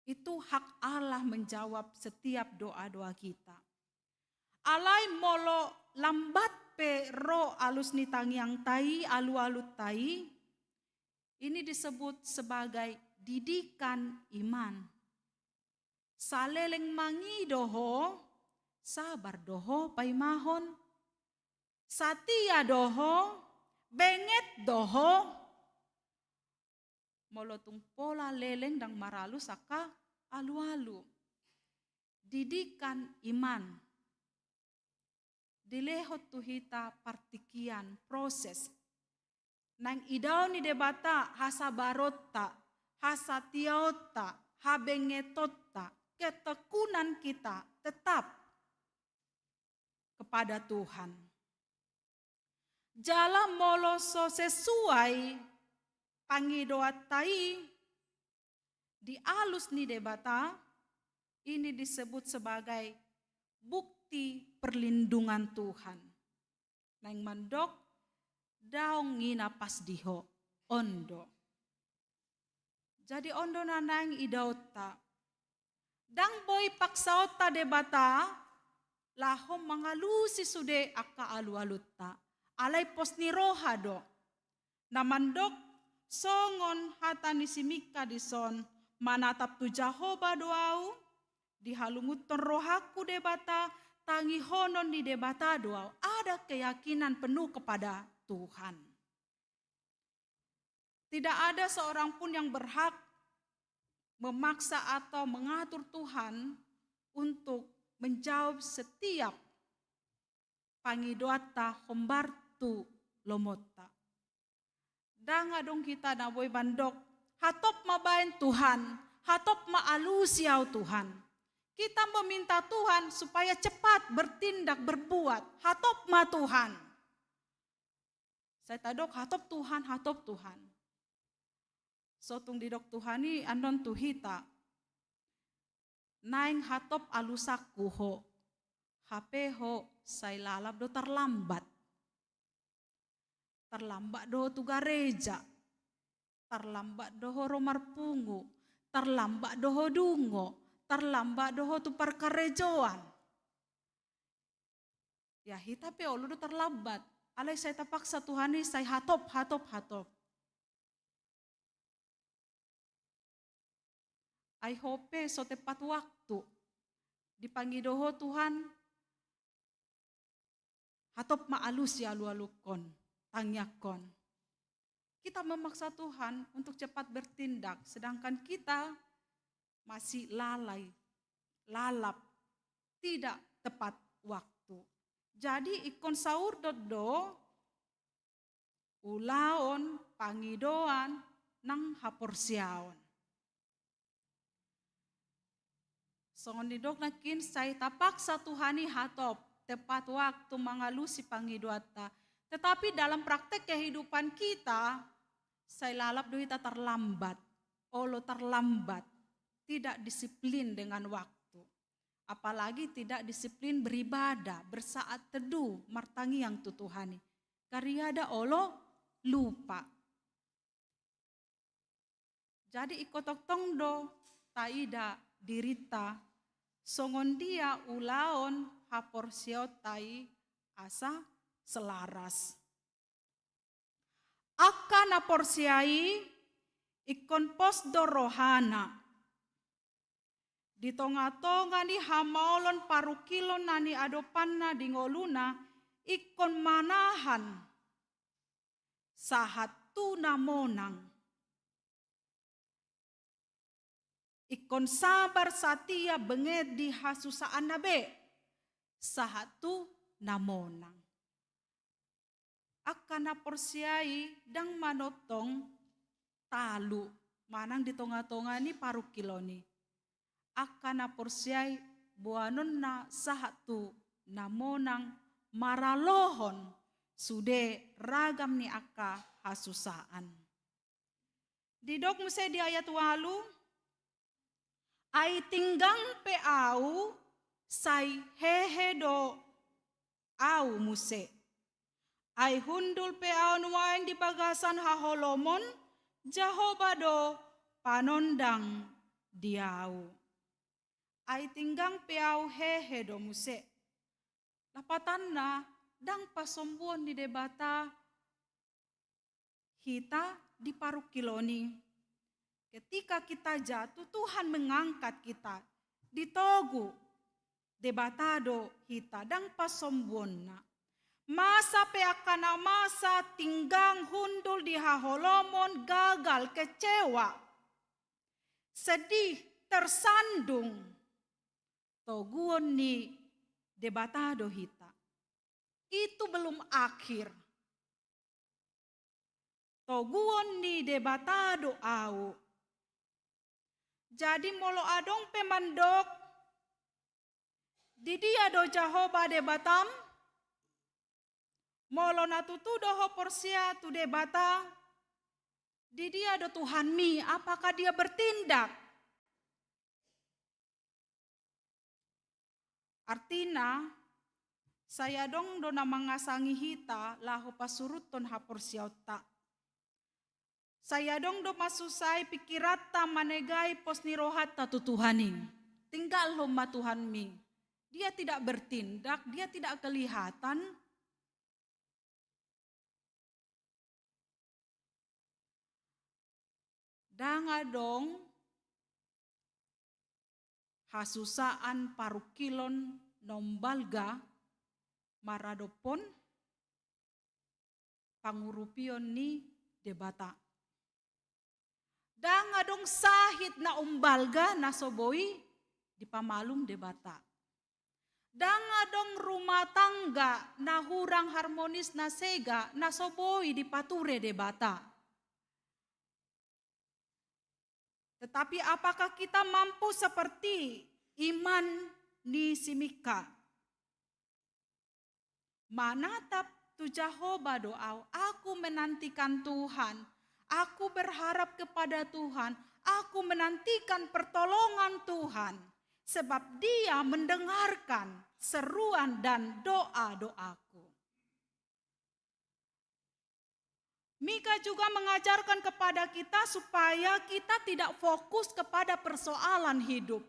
Itu hak Allah menjawab setiap doa-doa kita. Alai molo lambat pe ro alus ni tangiang tai, alu-alu tai, ini disebut sebagai didikan iman. Saleleng mangi doho, sabar doho paimahon, satia doho, benget doho, molotung pola leleng dang maralu saka alu-alu. Didikan iman. Dilehot tuhita partikian proses. Nang idaw ni debata hasabarota, hasatiota, habengetota, ketekunan kita tetap kepada Tuhan. Jala moloso sesuai pangidoat tai di alus ni debata ini disebut sebagai bukti perlindungan Tuhan. Nang mandok daong ngina pas diho ondo. Jadi ondo nanang idauta. Dang boy paksaota debata lahom mangalusi sude akka alu-aluta. Alai pos ni roha do. Namandok songon hata ni simika dison manatap tu Jahoba doau dihalunguton rohaku debata tangi honon di debata doau ada keyakinan penuh kepada Tuhan. Tidak ada seorang pun yang berhak memaksa atau mengatur Tuhan untuk menjawab setiap pangidoata hombartu lomota. Danga dong kita na boy bandok, hatop mabain Tuhan, hatop maalusiaw Tuhan. Kita meminta Tuhan supaya cepat bertindak, berbuat, hatop ma Tuhan. Saya tadok hatop Tuhan, hatop Tuhan. Sotung didok Tuhan ni andon tuhita. Naing hatop alusaku ho, HP ho, saya lalap do terlambat. Terlambat doho tu gareja, terlambat doho romar pungu, terlambat doho dungo, terlambat doho tu perkarejoan. Ya hita pe olu do terlambat. Alai saya terpaksa Tuhan ini saya hatop. I hope so tepat waktu dipanggil doho Tuhan hatop maalus ya alu-alukon. Tangyakon. Kita memaksa Tuhan untuk cepat bertindak, sedangkan kita masih lalai, lalap, tidak tepat waktu. Jadi ikon saur dodo, ulaon, pangidoan, nang haporsiaon. Songon didok nakin saya tapaksa Tuhani hatop, tepat waktu mangalusi pangidoata. Tetapi dalam praktek kehidupan kita, saya lalap dohita terlambat, olo terlambat, tidak disiplin dengan waktu. Apalagi tidak disiplin beribadah, bersaat teduh, martangi yang tutuhani. Kariada olo lupa. Jadi ikotok tongdo, taida dirita, songon dia ulaon haporsiotai asa selaras. Akana porsiai ikon posdo rohana. Di tonga-tonga ni hamaolon parukilon nani adopanna di ngoluna ikon manahan. Sahat tuna monang. ikon sabar satia benget di hasusaan nabe, sahatu namonang. Akana porsiai dang manotong talu, manang di tonga-tonga ni paru kilo ni. Akana porsiai buanon na sahatu namonang maralohon sude ragam ni aka hasusaan. Didok muse di ayat 8, ai tinggang pe au sai hehe do au muse. Ai hundul pe au nuain di bagasan haholomon Jahoba do panondang diau. Ai tinggang pe au hehe do muse. Lapatanna dang pasombuon di debata kita di paru kiloni. Ketika kita jatuh, Tuhan mengangkat kita. Ditogu debatado kita dang pasombuonna. Masa peakana masa tinggang hundul di haholomon gagal kecewa. Sedih tersandung. Toguon ni debatado hita. Itu belum akhir. Toguon ni debatado au. Jadi molo adong pemandok di dia do Jahoba debatam. Molo natutu doho porsia tu debata. Di dia do Tuhan mi, apakah dia bertindak? Artina saya dong do na mangasangi hita lahu pasuruton ha porsia otak. Saya dong do masusai pikirata manegai pos nirohata tu Tuhaning. Tinggal loma Tuhan mi. Dia tidak bertindak, dia tidak kelihatan. Danga dong hasusaan parukilon nombalga maradopon pangurupion ni debata. Danga dong sahit na umbalga na soboi di pamalum debata. Danga dong rumah tangga na hurang harmonis na sega na soboi di pature debata. Tetapi apakah kita mampu seperti iman ni si Mika? Manatap tu Jahoba doa, aku menantikan Tuhan. Aku berharap kepada Tuhan, aku menantikan pertolongan Tuhan, sebab Dia mendengarkan seruan dan doa-doaku. Mika juga mengajarkan kepada kita supaya kita tidak fokus kepada persoalan hidup.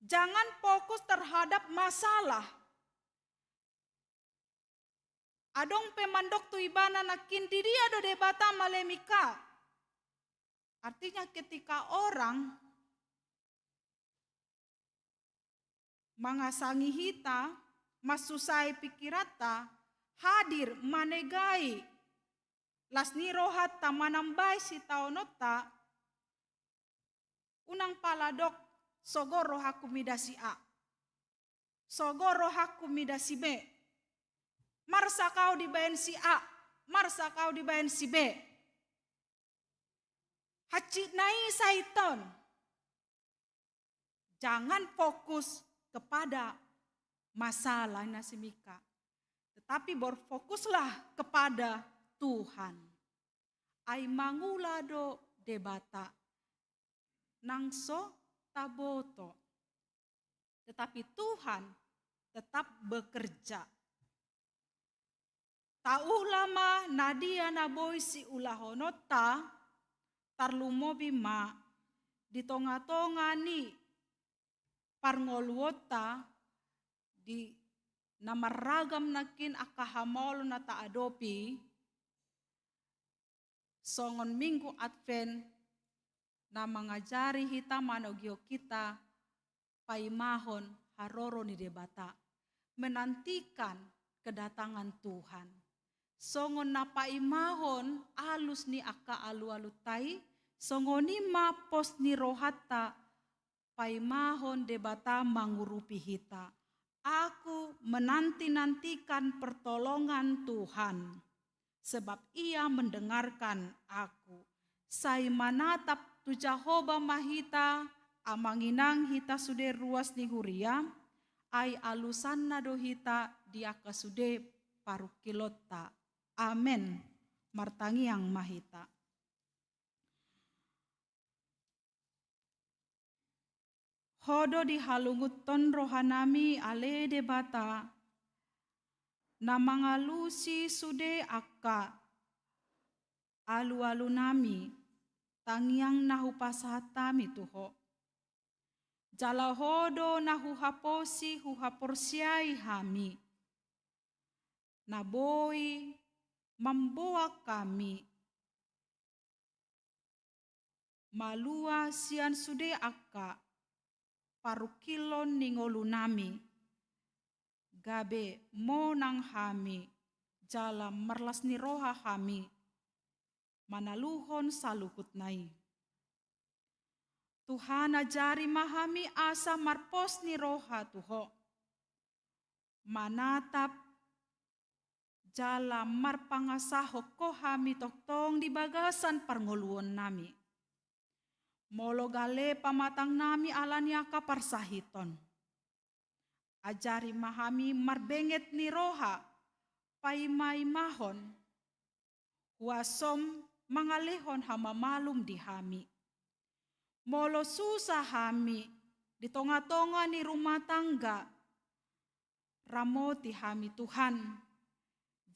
Jangan fokus terhadap masalah. Adong pemandok tu ibana nakin di dia do debata malemika. Artinya ketika orang mangasangi hita, masusai pikirata, hadir manegai, lasni rohat manambai si taonota, unang paladok sogoro haku midasi A, sogoro haku midasi B. Marsa kau dibayan si A, marsa kau dibayan si B. Hacit nai saiton. Jangan fokus kepada masalah nasimika. Tetapi berfokuslah kepada Tuhan. Ai mangulado debata. Nangso taboto. Tetapi Tuhan tetap bekerja. Tau lama nadia naboy si ulahonota tarlumobi ma di tonga-tonga ni parngolwota di namaragam nakin akahamolo na taadopi songon minggu Advent na mangajari hita manogyo kita paimahon haroro ni debata menantikan kedatangan Tuhan. Songon na paimahon alus ni aka alu-alutai songonima pos ni rohata paimahon debata mangurupi hita. Aku menanti-nantikan pertolongan Tuhan, sebab ia mendengarkan aku. Sai manatap tu Jahoba mahita, amanginang hita sude ruas ni huria, ai alusanna do hita dia kasude parukilota. Amen. Martangiang mahita. Hodo dihalungut ton rohanami ale debata, na mangalusi sude akka alu-alu nami, tangiang nahu pasatami tuho. Jala hodo nahu haposi huhaporsiai hami, naboi membawa kami, malua sian sude akka, parukilon ningolu nami, gabe monang hami, jala merlas ni roha hami, manaluhon saluhut nai. Tuhan ajari mahami asa marpos ni roha tuho, manatap jala marpangasaho ko hami toktong di bagasan parngoluon nami. Molo gale pamatang nami alaniaka parsahiton. Ajari mahami marbenget ni roha, paimai mahon, huasom mangalehon hamamalum di hami. Molo susah hami, di tonga-tonga ni rumah tangga, ramoti hami Tuhan,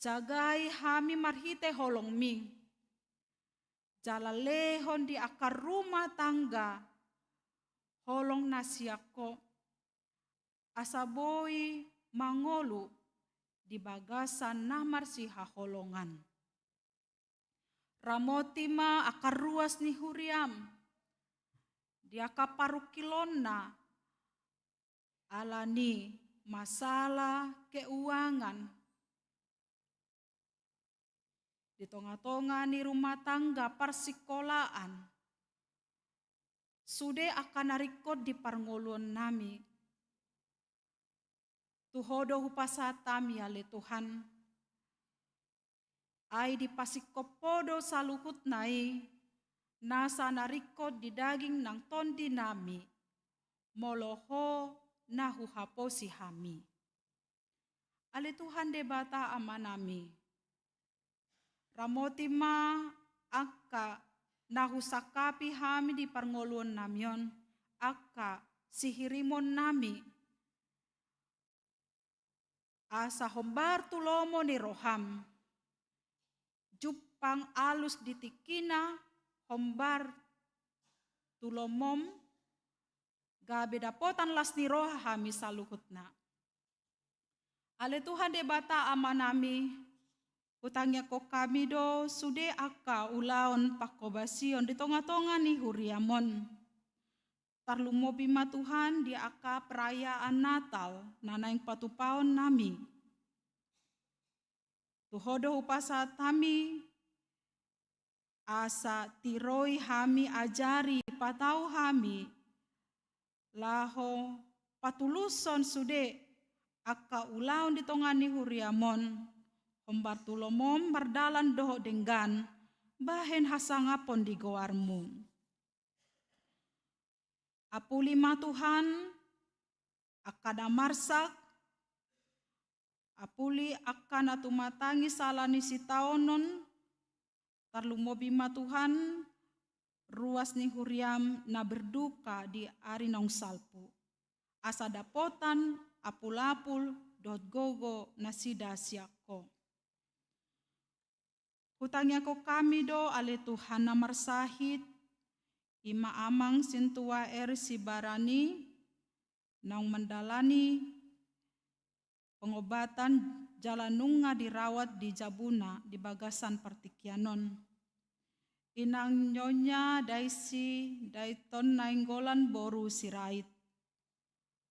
jagai hami marhite holong mi. Jalalehon di akar rumah tangga, holong nasiako, asaboi mangolu di bagasan namar si haholongan. Ramotima akar ruas ni huriam, di akar parukilonna, alani masalah keuangan, di tonga-tonga ni rumah tangga persikolaan, sude akan narikot di parngoluan nami. Tuhodo hupasatami ale Tuhan, ai di pasikopodo saluhut nai, nasa narikot di daging nang tondi nami, moloho nahu haposi hami. Ale Tuhan debata amanami, ramotima akka nahu sakapi hami di parngoluan namion, akka sihirimon nami, asa hombar tulomo ni roham, jupang alus ditikina hombar tulomom, gabe dapotan las ni roha hami saluhutna. Ale Tuhan debata amanami, utangnya ko kami do sude akka ulaon pakobasion di tonga-tonga ni huriamon. Tarlumobi ma Tuhan di akka perayaan Natal nanaing patupaon nami. Tuhodo upasa tami asa tiroi hami ajari patau hami laho patuluson sude akka ulaon di tonga ni huriamon. Hombar tulomom berdalan doho denggan, bahen hasangapon di goarmu. Apuli ma Tuhan, akada marsak, apuli akana tumatangi salani si taonon, tarlumobi ma Tuhan, ruas ni huriam na berduka di ari nong salpu. Asa dapotan apul-apul dot gogo nasida siako. Hutangnya ko kami do ale Tuhan namar sahid, ima amang sintua si barani, nang mendalani pengobatan jalanunga dirawat di Jabuna di bagasan Partikianon. Inang nyonya daisi daiton nainggolan boru sirait.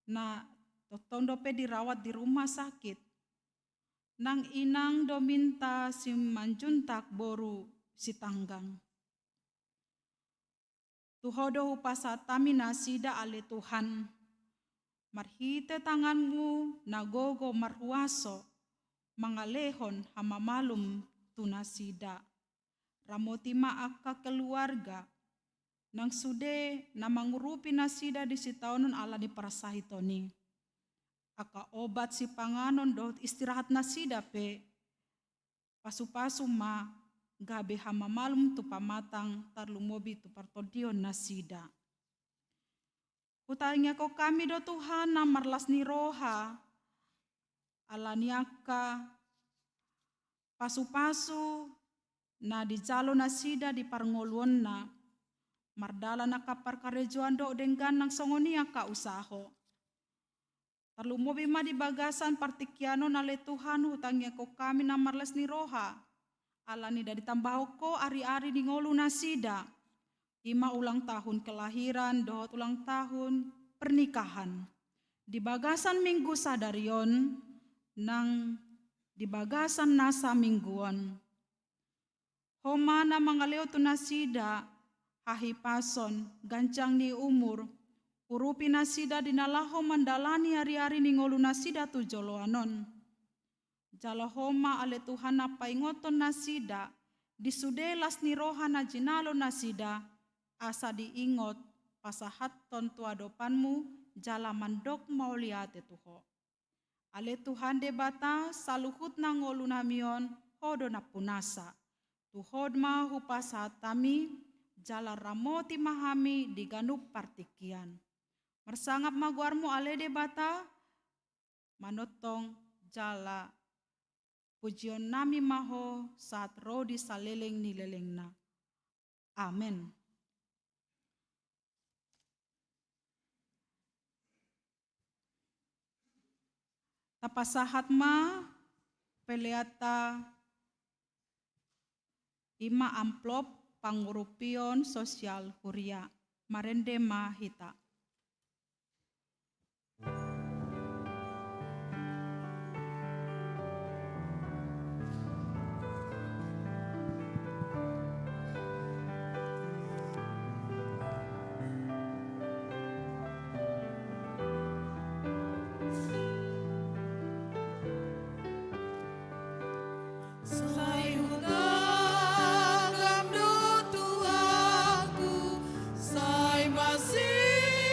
Na totondope dirawat di rumah sakit. Nang inang dominta si manjuntak boru si tanggang. Tuhodo hupasa tami nasida ale Tuhan. Marhite tanganmu nagogo marhuaso, mangalehon hamamalum tunasida. Ramoti maaka keluarga, nang sude na mangurupi nasida di sitaunon ala di parasahitoni. Aka obat si panganon do istirahat nasida pe, pasu-pasu ma gabe hamamalum tu pamatang tarlumobi tu partodion nasida. Utangnya ko kami do Tuhan na marlas ni roha, alaniaka pasu-pasu na di jalo nasida di parngoluan na, mardala na kapar karejuan do denggan nang songonia ka usaho. Tarlumobi ma di bagasan partikiano na le Tuhan hutangnya ko kami na marlas ni roha, alani dari tambaho ko ari-ari di ngolu nasida. 5 ulang tahun kelahiran, 2 ulang tahun pernikahan. Di bagasan minggu sadarion, nang di bagasan nasa mingguan. Homa na mangaleo tu nasida, hahipason, gancang ni umur, urupi nasida dinalaho mandalani hari-hari ni ngolu nasida tu joloanon. Jalahoma ale Tuhan na paingoton nasida, disudelas ni roha na jinalo nasida, asa diingot pasahaton tuadopanmu jala mandok mauliate tuho. Ale Tuhan de bata saluhut na ngolu namion hodo na punasa. Tuhod ma hupasa tami jala ramoti mahami diganup partikian. Mersangap maguarmu ale de bata manotong jala pujion nami maho saat rodi saleleng ni lelengna. Amin. Tapasahat ma peleata 5 amplop pangurupion sosial huria marende ma hita. Sai masih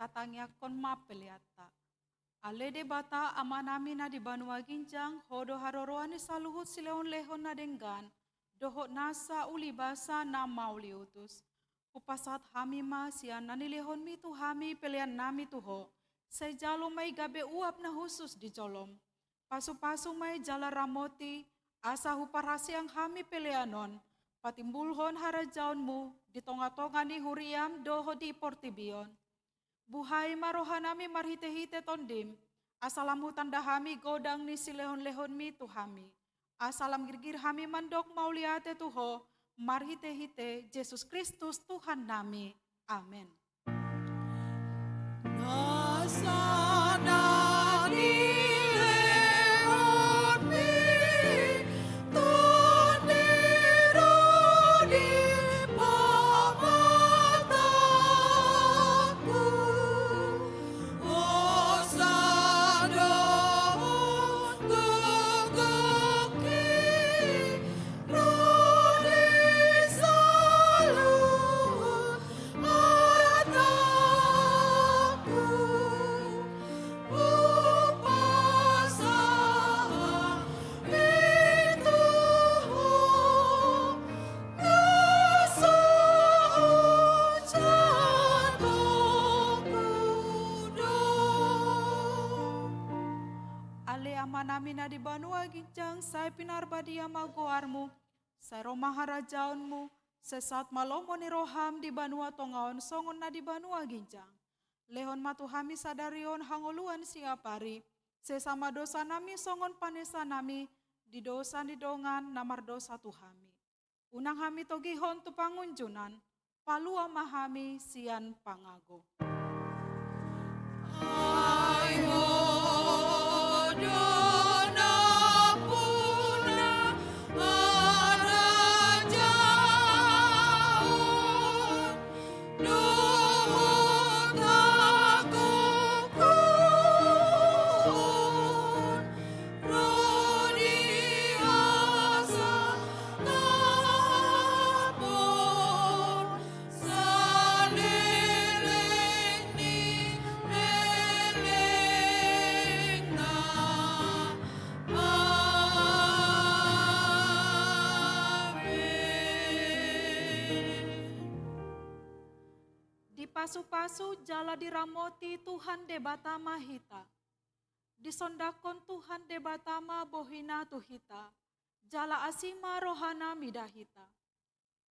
tatangya kon mapeliata. Ale de bata amanami na di banua ginjang, hodo haroroani saluhut sileon lehon na denggan, dohot nasa ulibasa na mauliutus. Kupasat hami ma sian nanilehon mi tu hami pelian nami tuho, say jalo may gabe uap na husus di colom. Pasu-pasu may jala ramoti, asa huparasi ang hami pelianon, patimbulhon harajaon mu, di tonga-tonga ni huriam doho di portibion. Buhay marohanami marhite-hite tondim, asalamu tanda hami godang ni silehon-lehon mi tuhami. Asalam girgir hami mandok mauliate tuho, marhite-hite Yesus Kristus Tuhan nami. Amin. Namin na di banua ginjang, say pinarbadia magoarmu, say romaharajaonmu, sesat malomo ni roham di banua tongaon songon na di banua ginjang. Lehon matuhami sadarion hangoluan siapari, sesama dosa nami songon panesa nami, di dosa di dongan namar dosa tuhami. Unang hami togihon tu pangunjunan, palua mahami sian pangago. Pasu-pasu jala diramoti Tuhan debatama hita. Disondakon Tuhan debatama bohina tuhita. Jala asima rohana midahita.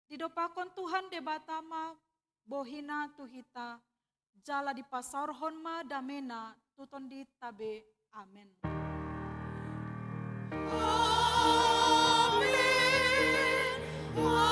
Didopakon Tuhan debatama bohina tuhita. Jala dipasarhon ma damena tuton di tabe. Amen. Amen.